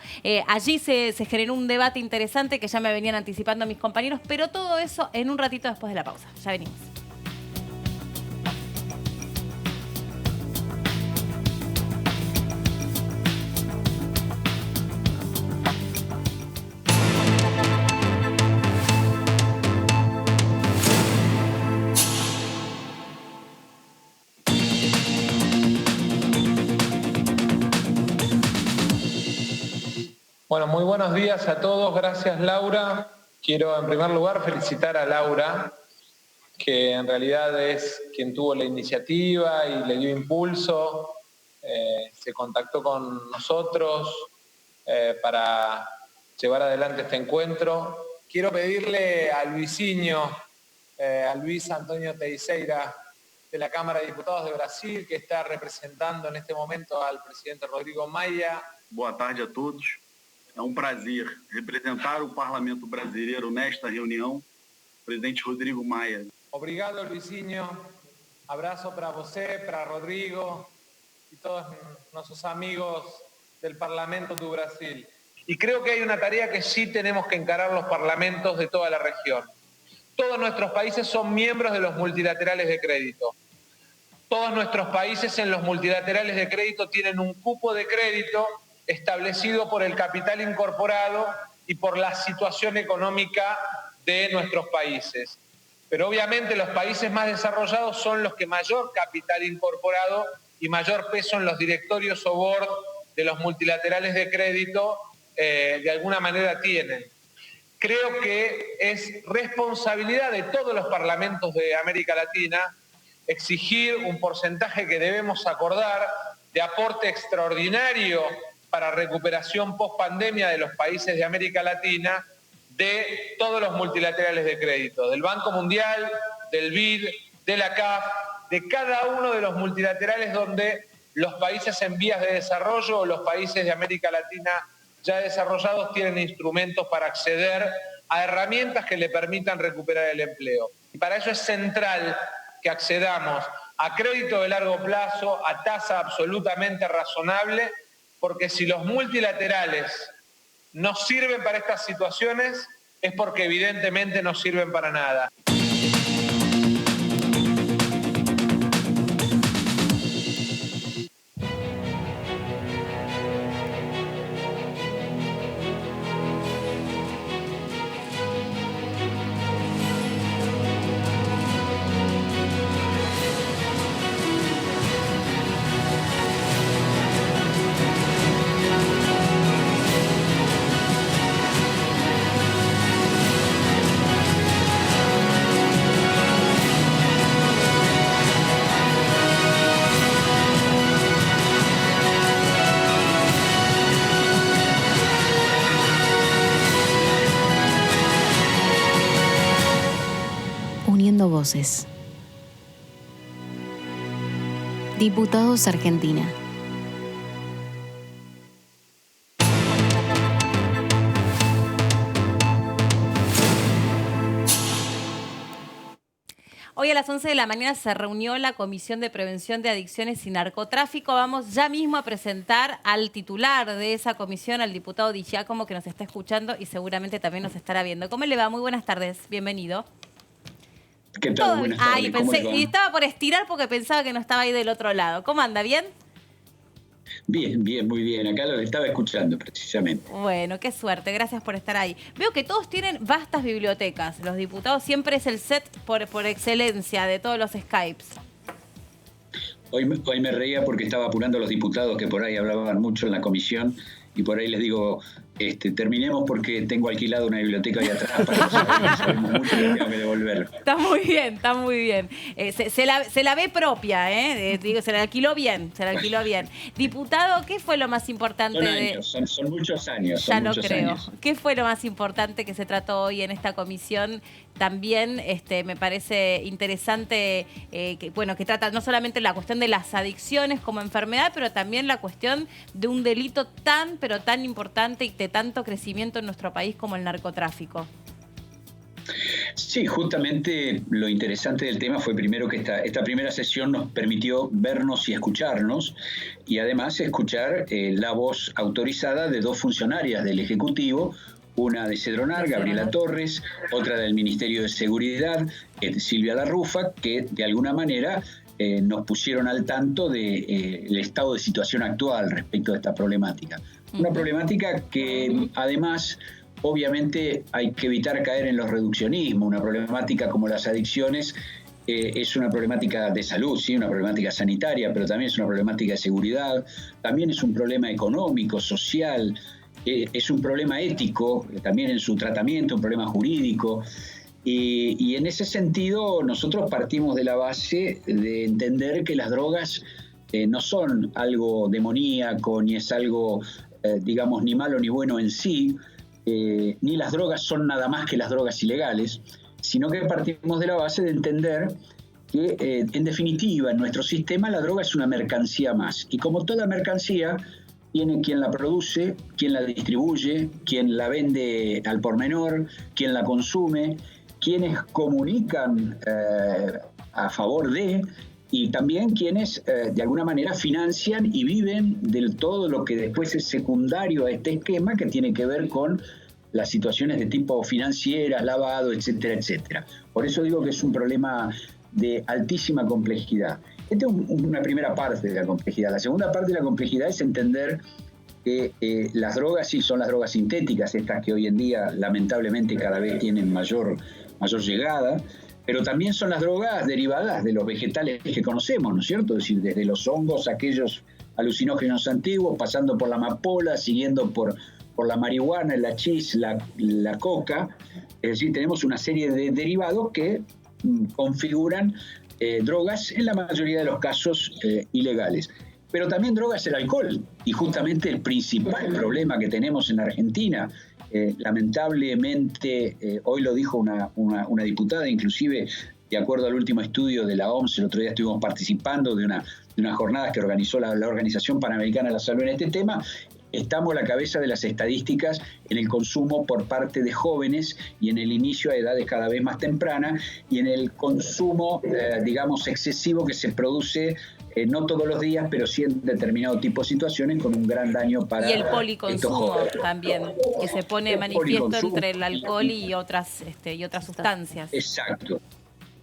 Allí se generó un debate interesante que ya me venían anticipando mis compañeros, pero todo eso en un ratito después de la pausa. Ya venimos. Bueno, muy buenos días a todos. Gracias, Laura. Quiero, en primer lugar, felicitar a Laura, que en realidad es quien tuvo la iniciativa y le dio impulso. Se contactó con nosotros para llevar adelante este encuentro. Quiero pedirle a Luisinho, a Luis Antonio Teixeira, de la Cámara de Diputados de Brasil, que está representando en este momento al presidente Rodrigo Maia. Boa tarde a todos. É prazer representar o Parlamento Brasileiro nesta reunião. Presidente Rodrigo Maia. Obrigado, Luisinho. Abrazo para você, para Rodrigo y todos nuestros amigos del Parlamento do Brasil. Y creo que hay una tarea que sí tenemos que encarar los parlamentos de toda la región. Todos nuestros países son miembros de los multilaterales de crédito. Todos nuestros países en los multilaterales de crédito tienen un cupo de crédito establecido por el capital incorporado y por la situación económica de nuestros países. Pero obviamente los países más desarrollados son los que mayor capital incorporado y mayor peso en los directorios o board de los multilaterales de crédito de alguna manera tienen. Creo que es responsabilidad de todos los parlamentos de América Latina exigir un porcentaje que debemos acordar de aporte extraordinario para recuperación post-pandemia de los países de América Latina, de todos los multilaterales de crédito, del Banco Mundial, del BID, de la CAF, de cada uno de los multilaterales donde los países en vías de desarrollo o los países de América Latina ya desarrollados tienen instrumentos para acceder a herramientas que le permitan recuperar el empleo. Y para eso es central que accedamos a crédito de largo plazo, a tasa absolutamente razonable, porque si los multilaterales no sirven para estas situaciones, es porque evidentemente no sirven para nada. Uniendo voces. Diputados Argentina. Hoy a las 11 de la mañana se reunió la Comisión de Prevención de Adicciones y Narcotráfico. Vamos ya mismo a presentar al titular de esa comisión, al diputado Di Giacomo, que nos está escuchando y seguramente también nos estará viendo. ¿Cómo le va? Muy buenas tardes. Bienvenido. ¿Qué tal? Buenas tardes. Ay, y estaba por estirar porque pensaba que no estaba ahí del otro lado. ¿Cómo anda? ¿Bien? Bien, muy bien. Acá lo estaba escuchando precisamente. Bueno, qué suerte. Gracias por estar ahí. Veo que todos tienen vastas bibliotecas. Los diputados siempre es el set por excelencia de todos los Skypes. Hoy me reía porque estaba apurando a los diputados que por ahí hablaban mucho en la comisión y por ahí les digo, terminemos porque tengo alquilado una biblioteca ahí atrás para que sabemos mucho y tengo que devolver. Está muy bien, está muy bien. Se la ve propia, digo, se la alquiló bien. Diputado, ¿qué fue lo más importante? Son muchos años. Ya lo creo. ¿Qué fue lo más importante que se trató hoy en esta comisión? También me parece interesante que trata no solamente la cuestión de las adicciones como enfermedad, pero también la cuestión de un delito tan importante y de tanto crecimiento en nuestro país como el narcotráfico. Sí, justamente lo interesante del tema fue primero que esta primera sesión nos permitió vernos y escucharnos, y además escuchar la voz autorizada de dos funcionarias del Ejecutivo, una de Cedronar, Gabriela Torres, otra del Ministerio de Seguridad, Silvia Larrufa, que de alguna manera nos pusieron al tanto del estado de situación actual respecto a esta problemática. Una problemática que además, obviamente, hay que evitar caer en los reduccionismos. Una problemática como las adicciones es una problemática de salud, sí, una problemática sanitaria, pero también es una problemática de seguridad, también es un problema económico, social, es un problema ético, también en su tratamiento, un problema jurídico. Y en ese sentido nosotros partimos de la base de entender que las drogas no son algo demoníaco, ni es algo, digamos, ni malo ni bueno en sí, ni las drogas son nada más que las drogas ilegales, sino que partimos de la base de entender que, en definitiva, en nuestro sistema la droga es una mercancía más. Y como toda mercancía, tiene quien la produce, quien la distribuye, quien la vende al por menor, quien la consume, quienes comunican a favor de, y también quienes de alguna manera financian y viven del todo lo que después es secundario a este esquema, que tiene que ver con las situaciones de tipo financieras, lavado, etcétera, etcétera. Por eso digo que es un problema de altísima complejidad. Esta es una primera parte de la complejidad. La segunda parte de la complejidad es entender que las drogas sí son las drogas sintéticas, estas que hoy en día lamentablemente cada vez tienen mayor llegada, pero también son las drogas derivadas de los vegetales que conocemos, ¿no es cierto? Es decir, desde los hongos, aquellos alucinógenos antiguos, pasando por la amapola, siguiendo por la marihuana, el hachís, la coca. Es decir, tenemos una serie de derivados que configuran drogas, en la mayoría de los casos ilegales. Pero también droga es el alcohol, y justamente el principal problema que tenemos en Argentina, lamentablemente, hoy lo dijo una diputada, inclusive de acuerdo al último estudio de la OMS, el otro día estuvimos participando de unas jornadas que organizó la Organización Panamericana de la Salud en este tema. Estamos a la cabeza de las estadísticas en el consumo por parte de jóvenes y en el inicio a edades cada vez más tempranas, y en el consumo, digamos, excesivo que se produce no todos los días, pero sí en determinado tipo de situaciones, con un gran daño para y el policonsumo también, que se pone manifiesto entre el alcohol y otras sustancias. Exacto.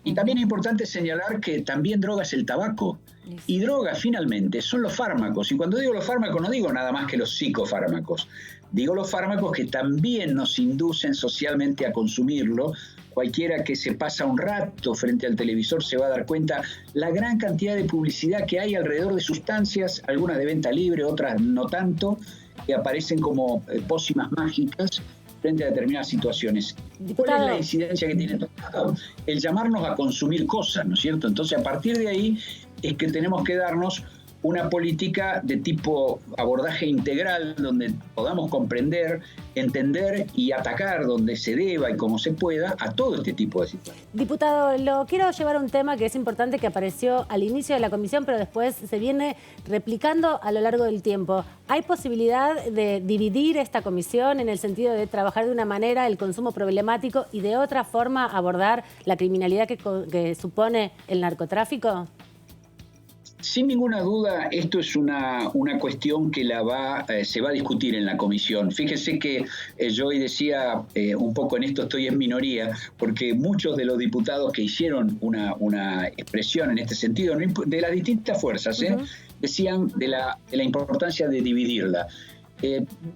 Y también es importante señalar que también droga es el tabaco. Y droga, finalmente, son los fármacos. Y cuando digo los fármacos, no digo nada más que los psicofármacos. Digo los fármacos que también nos inducen socialmente a consumirlo. Cualquiera que se pasa un rato frente al televisor se va a dar cuenta la gran cantidad de publicidad que hay alrededor de sustancias, algunas de venta libre, otras no tanto, que aparecen como pócimas mágicas frente a determinadas situaciones. Diputado. ¿Cuál es la incidencia que tiene todo? El llamarnos a consumir cosas, ¿no es cierto? Entonces, a partir de ahí es que tenemos que darnos una política de tipo abordaje integral, donde podamos comprender, entender y atacar donde se deba y como se pueda a todo este tipo de situaciones. Diputado, lo quiero llevar a un tema que es importante, que apareció al inicio de la comisión, pero después se viene replicando a lo largo del tiempo. ¿Hay posibilidad de dividir esta comisión en el sentido de trabajar de una manera el consumo problemático y de otra forma abordar la criminalidad que supone el narcotráfico? Sin ninguna duda, esto es una cuestión que se va a discutir en la comisión. Fíjese que yo hoy decía, un poco en esto estoy en minoría, porque muchos de los diputados que hicieron una expresión en este sentido, de las distintas fuerzas, decían de la importancia de dividirla.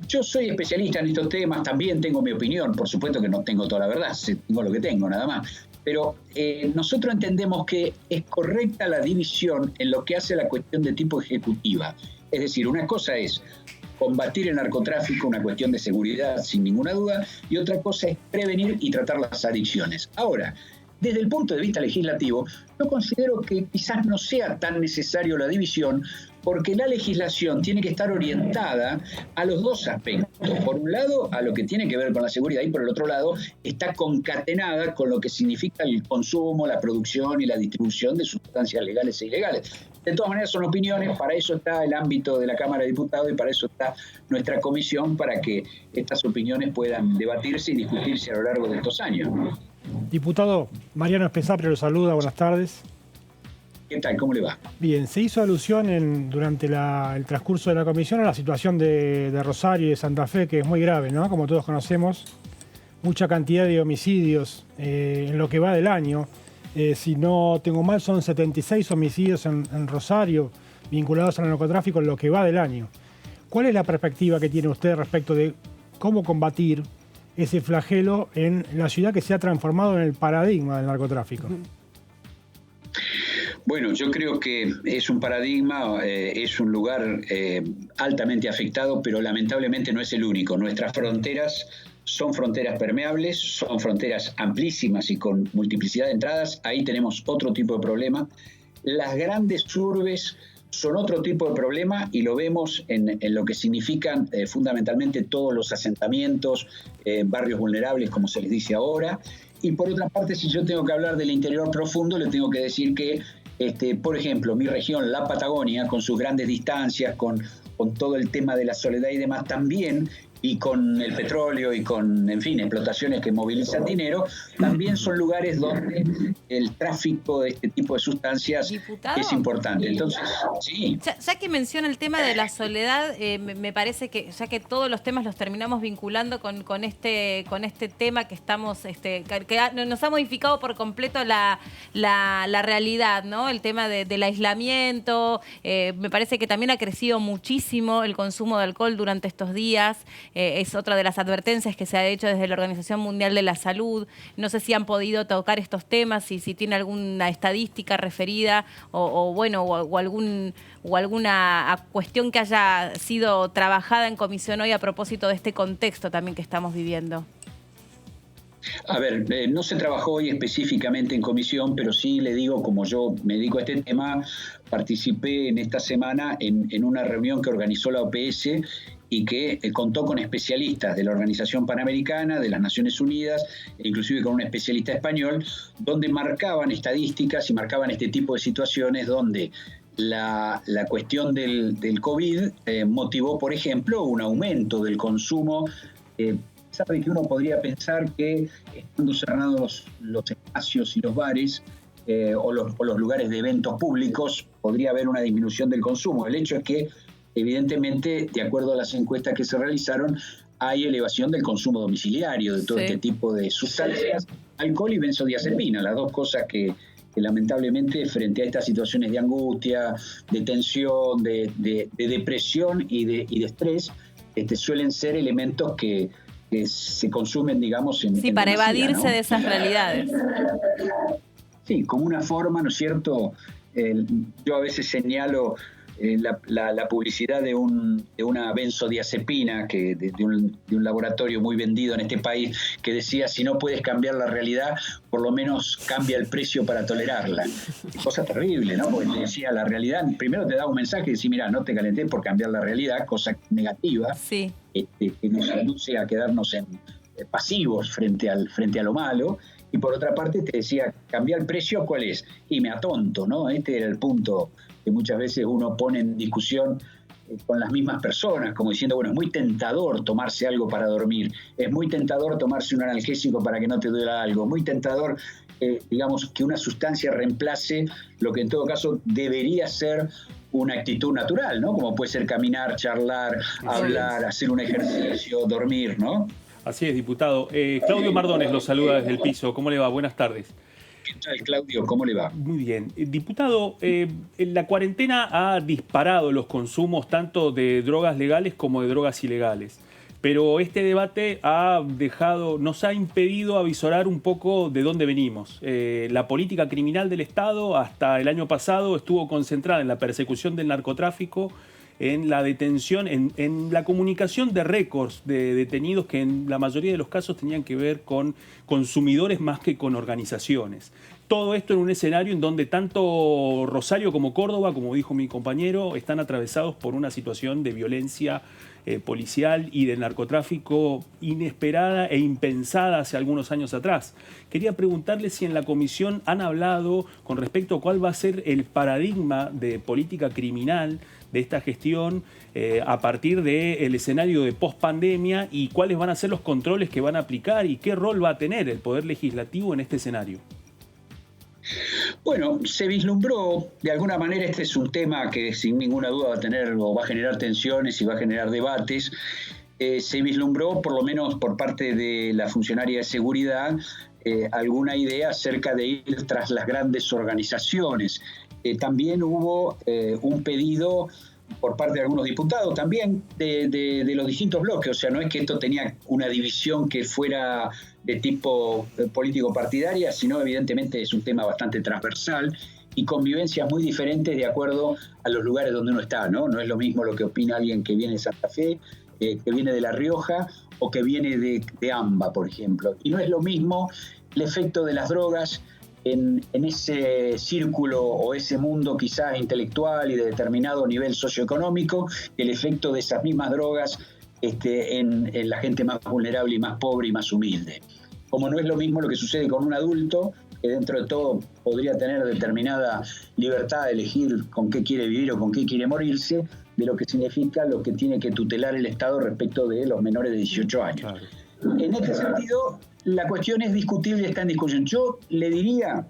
Yo soy especialista en estos temas, también tengo mi opinión, por supuesto que no tengo toda la verdad, tengo lo que tengo, nada más. Pero nosotros entendemos que es correcta la división en lo que hace a la cuestión de tipo ejecutiva. Es decir, una cosa es combatir el narcotráfico, una cuestión de seguridad sin ninguna duda, y otra cosa es prevenir y tratar las adicciones. Ahora, desde el punto de vista legislativo, yo considero que quizás no sea tan necesario la división, porque la legislación tiene que estar orientada a los dos aspectos. Por un lado, a lo que tiene que ver con la seguridad, y por el otro lado, está concatenada con lo que significa el consumo, la producción y la distribución de sustancias legales e ilegales. De todas maneras, son opiniones, para eso está el ámbito de la Cámara de Diputados y para eso está nuestra comisión, para que estas opiniones puedan debatirse y discutirse a lo largo de estos años. Diputado Mariano Espesapre lo saluda, buenas tardes. ¿Qué tal? ¿Cómo le va? Bien, se hizo alusión durante el transcurso de la comisión a la situación de Rosario y de Santa Fe, que es muy grave, ¿no? Como todos conocemos, mucha cantidad de homicidios en lo que va del año. Si no tengo mal, son 76 homicidios en Rosario vinculados al narcotráfico en lo que va del año. ¿Cuál es la perspectiva que tiene usted respecto de cómo combatir ese flagelo en la ciudad que se ha transformado en el paradigma del narcotráfico? Bueno, yo creo que es un paradigma, es un lugar altamente afectado, pero lamentablemente no es el único. Nuestras fronteras son fronteras permeables, son fronteras amplísimas y con multiplicidad de entradas. Ahí tenemos otro tipo de problema. Las grandes urbes son otro tipo de problema y lo vemos en lo que significan fundamentalmente todos los asentamientos, barrios vulnerables, como se les dice ahora. Y por otra parte, si yo tengo que hablar del interior profundo, le tengo que decir que, por ejemplo, mi región, la Patagonia, con sus grandes distancias, con todo el tema de la soledad y demás también, y con el petróleo y con, en fin, explotaciones que movilizan dinero, también son lugares donde el tráfico de este tipo de sustancias es importante. Entonces, sí. Ya que menciona el tema de la soledad, me parece que ya que todos los temas los terminamos vinculando con este tema que estamos, que nos ha modificado por completo la realidad, ¿no? El tema del aislamiento, me parece que también ha crecido muchísimo el consumo de alcohol durante estos días. Es otra de las advertencias que se ha hecho desde la Organización Mundial de la Salud. No sé si han podido tocar estos temas, si tiene alguna estadística referida o alguna cuestión que haya sido trabajada en comisión hoy a propósito de este contexto también que estamos viviendo. A ver, no se trabajó hoy específicamente en comisión, pero sí le digo, como yo me dedico a este tema, participé en esta semana en una reunión que organizó la OPS y que contó con especialistas de la Organización Panamericana, de las Naciones Unidas, e inclusive con un especialista español, donde marcaban estadísticas y marcaban este tipo de situaciones donde la cuestión del COVID motivó, por ejemplo, un aumento del consumo. Sabe que uno podría pensar que estando cerrados los espacios y los bares o los lugares de eventos públicos podría haber una disminución del consumo. El hecho es que, evidentemente, de acuerdo a las encuestas que se realizaron, hay elevación del consumo domiciliario de todo este tipo de sustancias, alcohol y benzodiazepina, las dos cosas que lamentablemente frente a estas situaciones de angustia, de tensión, de depresión y de estrés, suelen ser elementos que se consumen, digamos, en para demasía, evadirse, ¿no?, de esas realidades. Sí, como una forma, ¿no es cierto? Yo a veces señalo la publicidad de una benzodiazepina de un laboratorio muy vendido en este país, que decía: si no puedes cambiar la realidad, por lo menos cambia el precio para tolerarla. Cosa terrible, ¿no? Porque te decía, la realidad primero te da un mensaje y decía: mira, no te calentes por cambiar la realidad, cosa negativa, sí, que nos induce a quedarnos pasivos frente a lo malo. Y por otra parte te decía, cambiar el precio, ¿cuál es? Y me atonto, ¿no? Este era el punto que muchas veces uno pone en discusión con las mismas personas, como diciendo, bueno, es muy tentador tomarse algo para dormir, es muy tentador tomarse un analgésico para que no te duela algo, es muy tentador, digamos, que una sustancia reemplace lo que en todo caso debería ser una actitud natural, ¿no? Como puede ser caminar, charlar, hablar, hacer un ejercicio, dormir, ¿no? Así es, diputado. Claudio Mardones lo saluda desde el piso. ¿Cómo le va? Buenas tardes. ¿Qué tal, Claudio? ¿Cómo le va? Muy bien. Diputado, la cuarentena ha disparado los consumos tanto de drogas legales como de drogas ilegales. Pero este debate nos ha impedido avisorar un poco de dónde venimos. La política criminal del Estado hasta el año pasado estuvo concentrada en la persecución del narcotráfico, en la detención, en la comunicación de récords de detenidos que en la mayoría de los casos tenían que ver con consumidores más que con organizaciones. Todo esto en un escenario en donde tanto Rosario como Córdoba, como dijo mi compañero, están atravesados por una situación de violencia policial y de narcotráfico inesperada e impensada hace algunos años atrás. Quería preguntarle si en la comisión han hablado con respecto a cuál va a ser el paradigma de política criminal de esta gestión a partir del escenario de pospandemia y cuáles van a ser los controles que van a aplicar y qué rol va a tener el Poder Legislativo en este escenario. Bueno, se vislumbró, de alguna manera este es un tema que sin ninguna duda va a tener o va a generar tensiones y va a generar debates. Se vislumbró, por lo menos por parte de la funcionaria de seguridad, alguna idea acerca de ir tras las grandes organizaciones. También hubo un pedido por parte de algunos diputados también de los distintos bloques, o sea, no es que esto tenía una división que fuera de tipo político partidaria, sino evidentemente es un tema bastante transversal y convivencias muy diferentes de acuerdo a los lugares donde uno está, ¿no? No es lo mismo lo que opina alguien que viene de Santa Fe, que viene de La Rioja o que viene de AMBA, por ejemplo. Y no es lo mismo el efecto de las drogas en ese círculo o ese mundo quizás intelectual y de determinado nivel socioeconómico, el efecto de esas mismas drogas en la gente más vulnerable y más pobre y más humilde. Como no es lo mismo lo que sucede con un adulto, que dentro de todo podría tener determinada libertad de elegir con qué quiere vivir o con qué quiere morirse, de lo que significa lo que tiene que tutelar el Estado respecto de los menores de 18 años. Claro. En este sentido, la cuestión es discutible y está en discusión. Yo le diría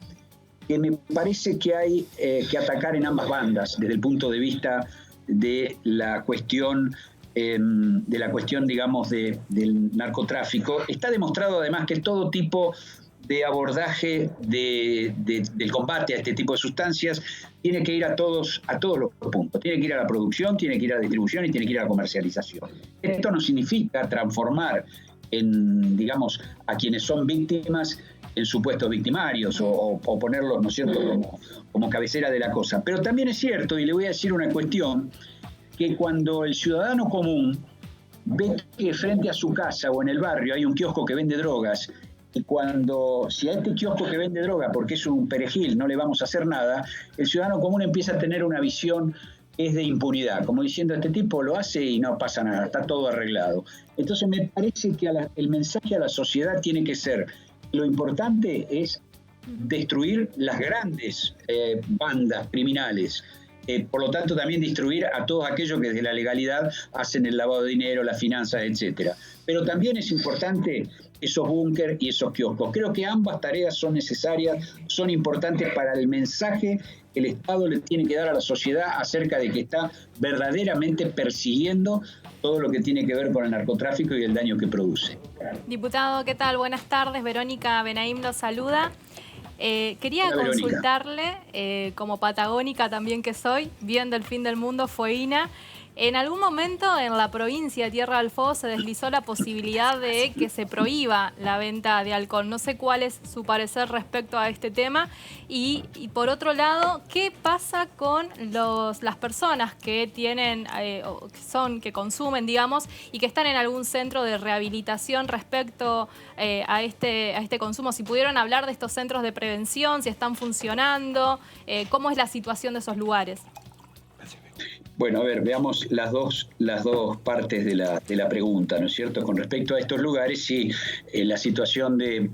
que me parece que hay que atacar en ambas bandas desde el punto de vista de la cuestión digamos, del narcotráfico. Está demostrado además que todo tipo de abordaje del combate a este tipo de sustancias tiene que ir a todos los puntos. Tiene que ir a la producción, tiene que ir a la distribución y tiene que ir a la comercialización. Esto no significa transformar digamos, a quienes son víctimas en supuestos victimarios o ponerlos, ¿no es cierto?, como cabecera de la cosa. Pero también es cierto, y le voy a decir una cuestión, que cuando el ciudadano común ve que frente a su casa o en el barrio hay un kiosco que vende drogas, y si a este kiosco que vende droga, porque es un perejil, no le vamos a hacer nada, el ciudadano común empieza a tener una visión que es de impunidad, como diciendo, este tipo lo hace y no pasa nada, está todo arreglado. Entonces me parece que el mensaje a la sociedad tiene que ser, lo importante es destruir las grandes bandas criminales, por lo tanto también destruir a todos aquellos que desde la legalidad hacen el lavado de dinero, las finanzas, etcétera. Pero también es importante esos búnker y esos kioscos. Creo que ambas tareas son necesarias, son importantes para el mensaje que el Estado le tiene que dar a la sociedad acerca de que está verdaderamente persiguiendo todo lo que tiene que ver con el narcotráfico y el daño que produce. Diputado, ¿qué tal? Buenas tardes. Verónica Benaim los saluda. Quería consultarle, como patagónica también que soy, viendo el fin del mundo, fueguina, en algún momento en la provincia de Tierra del Fuego se deslizó la posibilidad de que se prohíba la venta de alcohol. No sé cuál es su parecer respecto a este tema. Y por otro lado, ¿qué pasa con las personas que tienen, que consumen, digamos, y que están en algún centro de rehabilitación respecto a este consumo? Si pudieron hablar de estos centros de prevención, si están funcionando, ¿cómo es la situación de esos lugares? Bueno, a ver, veamos las dos partes de la pregunta, ¿no es cierto? Con respecto a estos lugares, sí, la situación de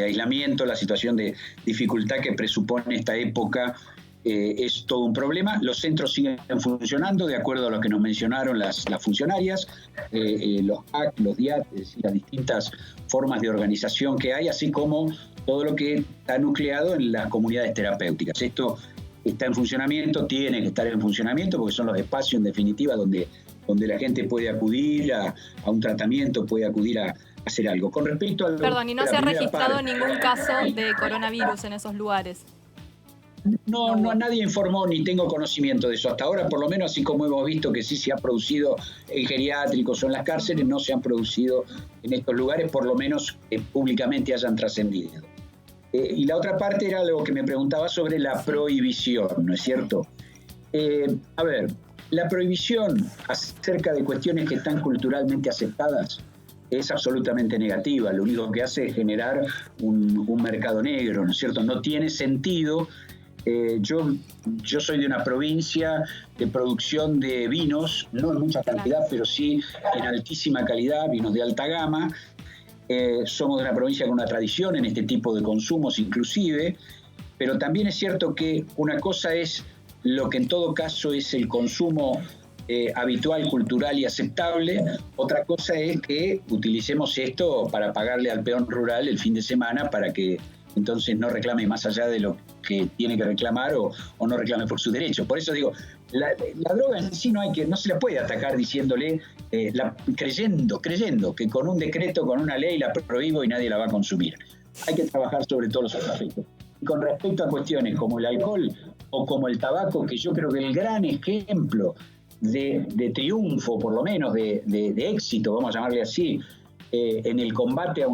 aislamiento, la situación de dificultad que presupone esta época es todo un problema. Los centros siguen funcionando de acuerdo a lo que nos mencionaron las funcionarias, los AC, los DIAT, es decir, las distintas formas de organización que hay, así como todo lo que está nucleado en las comunidades terapéuticas. Esto está en funcionamiento, tiene que estar en funcionamiento porque son los espacios en definitiva donde la gente puede acudir a un tratamiento, puede acudir a hacer algo. Con respecto a Perdón, ¿y no se ha registrado ningún caso de coronavirus en esos lugares? No, nadie informó ni tengo conocimiento de eso. Hasta ahora, por lo menos, así como hemos visto que sí se ha producido en geriátricos o en las cárceles, no se han producido en estos lugares, por lo menos públicamente hayan trascendido. Y la otra parte era algo que me preguntaba sobre la prohibición, ¿no es cierto? A ver, la prohibición acerca de cuestiones que están culturalmente aceptadas es absolutamente negativa. Lo único que hace es generar un mercado negro, ¿no es cierto? No tiene sentido. Yo soy de una provincia de producción de vinos, no en mucha cantidad, pero sí en altísima calidad, vinos de alta gama. Somos de una provincia con una tradición en este tipo de consumos inclusive, pero también es cierto que una cosa es lo que en todo caso es el consumo habitual, cultural y aceptable. Otra cosa es que utilicemos esto para pagarle al peón rural el fin de semana para que entonces no reclame más allá de lo que tiene que reclamar o no reclame por sus derechos. Por eso digo, la droga en sí no se la puede atacar diciéndole, creyendo que con un decreto, con una ley la prohíbo y nadie la va a consumir. Hay que trabajar sobre todos los aspectos. Y con respecto a cuestiones como el alcohol o como el tabaco, que yo creo que el gran ejemplo de triunfo, por lo menos de éxito, vamos a llamarle así, en el combate a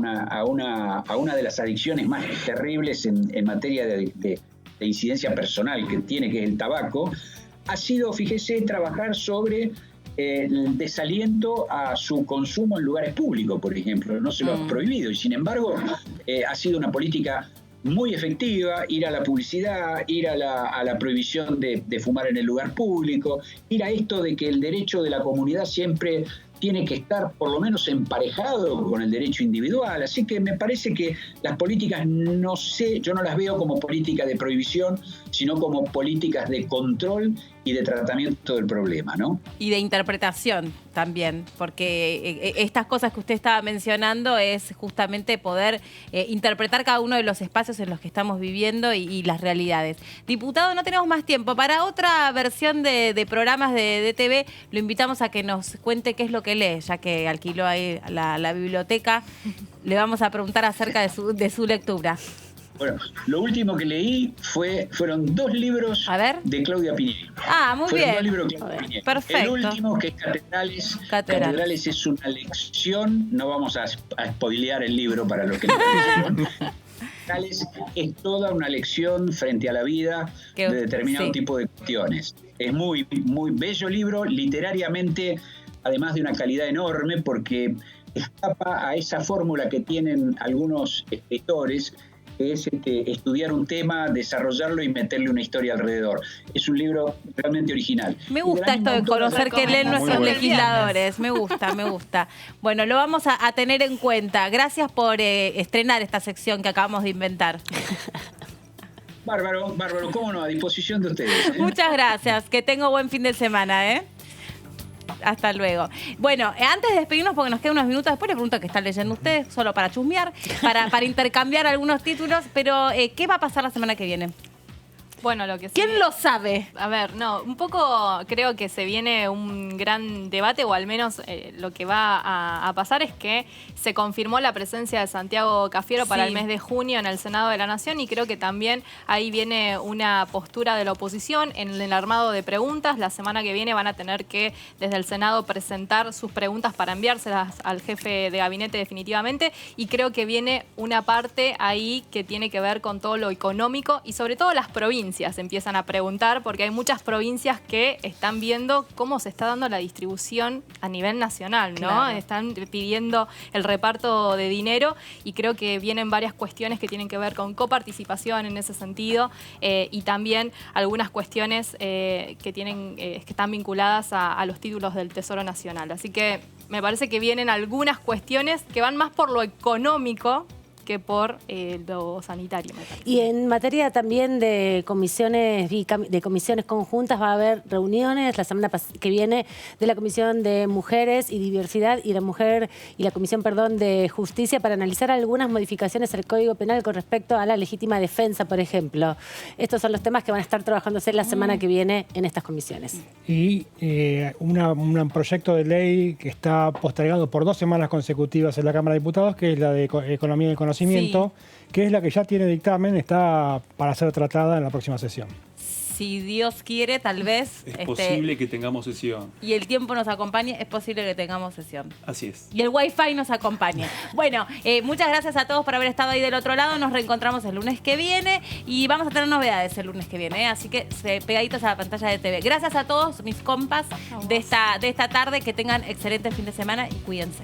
una de las adicciones más terribles en materia de incidencia personal que tiene, que es el tabaco, ha sido, fíjese, trabajar sobre el desaliento a su consumo en lugares públicos, por ejemplo. No se lo ha prohibido y, sin embargo, ha sido una política muy efectiva, ir a la publicidad, ir a la prohibición de fumar en el lugar público, ir a esto de que el derecho de la comunidad siempre tiene que estar por lo menos emparejado con el derecho individual. Así que me parece que las políticas, yo no las veo como políticas de prohibición, sino como políticas de control y de tratamiento del problema, ¿no? Y de interpretación también, porque estas cosas que usted estaba mencionando es justamente poder interpretar cada uno de los espacios en los que estamos viviendo y las realidades. Diputado, no tenemos más tiempo. Para otra versión de programas de DTV, lo invitamos a que nos cuente qué es lo que lee, ya que alquiló ahí la biblioteca. Le vamos a preguntar acerca de su lectura. Bueno, lo último que leí fueron 2 libros de Claudia Piñeiro. Ah, muy bien. 2 libros de Claudia Piñeiro. Perfecto. El último, que es Catedrales. Catedrales es una lección, no vamos a spoilear el libro para los que no lo leyeron. Catedrales es toda una lección frente a la vida de determinado tipo de cuestiones. Es muy, muy bello libro, literariamente, además de una calidad enorme, porque escapa a esa fórmula que tienen algunos escritores, que es estudiar un tema, desarrollarlo y meterle una historia alrededor. Es un libro realmente original. Me gusta esto de conocer que leen nuestros legisladores. Me gusta. Bueno, lo vamos a tener en cuenta. Gracias por estrenar esta sección que acabamos de inventar. Bárbaro, cómo no, a disposición de ustedes. Muchas gracias. Que tenga buen fin de semana, Hasta luego. Bueno, antes de despedirnos, porque nos quedan unos minutos, después les pregunto qué están leyendo ustedes, solo para chusmear, para intercambiar algunos títulos, pero ¿qué va a pasar la semana que viene? Bueno, lo que sí. ¿Quién lo sabe? A ver, no, un poco creo que se viene un gran debate, o al menos lo que va a pasar es que se confirmó la presencia de Santiago Cafiero para el mes de junio en el Senado de la Nación, y creo que también ahí viene una postura de la oposición en el armado de preguntas. La semana que viene van a tener que, desde el Senado, presentar sus preguntas para enviárselas al jefe de gabinete definitivamente, y creo que viene una parte ahí que tiene que ver con todo lo económico y sobre todo las provincias. Empiezan a preguntar, porque hay muchas provincias que están viendo cómo se está dando la distribución a nivel nacional, ¿no? Claro. Están pidiendo el reparto de dinero, y creo que vienen varias cuestiones que tienen que ver con coparticipación en ese sentido, y también algunas cuestiones que están vinculadas a los títulos del Tesoro Nacional. Así que me parece que vienen algunas cuestiones que van más por lo económico que por lo sanitario. Y en materia también de comisiones conjuntas, va a haber reuniones la semana que viene de la Comisión de Mujeres y Diversidad y la Comisión de Justicia, para analizar algunas modificaciones al Código Penal con respecto a la legítima defensa, por ejemplo. Estos son los temas que van a estar trabajándose la semana que viene en estas comisiones. Y un proyecto de ley que está postergado por 2 semanas consecutivas en la Cámara de Diputados, que es la de Economía y Conocimiento, conocimiento, que es la que ya tiene dictamen, está para ser tratada en la próxima sesión. Si Dios quiere, tal vez. Es posible que tengamos sesión. Y el tiempo nos acompañe, es posible que tengamos sesión. Así es. Y el Wi-Fi nos acompañe. Bueno, muchas gracias a todos por haber estado ahí del otro lado. Nos reencontramos el lunes que viene y vamos a tener novedades el lunes que viene, así que pegaditos a la pantalla de TV. Gracias a todos mis compas de esta tarde. Que tengan excelente fin de semana y cuídense.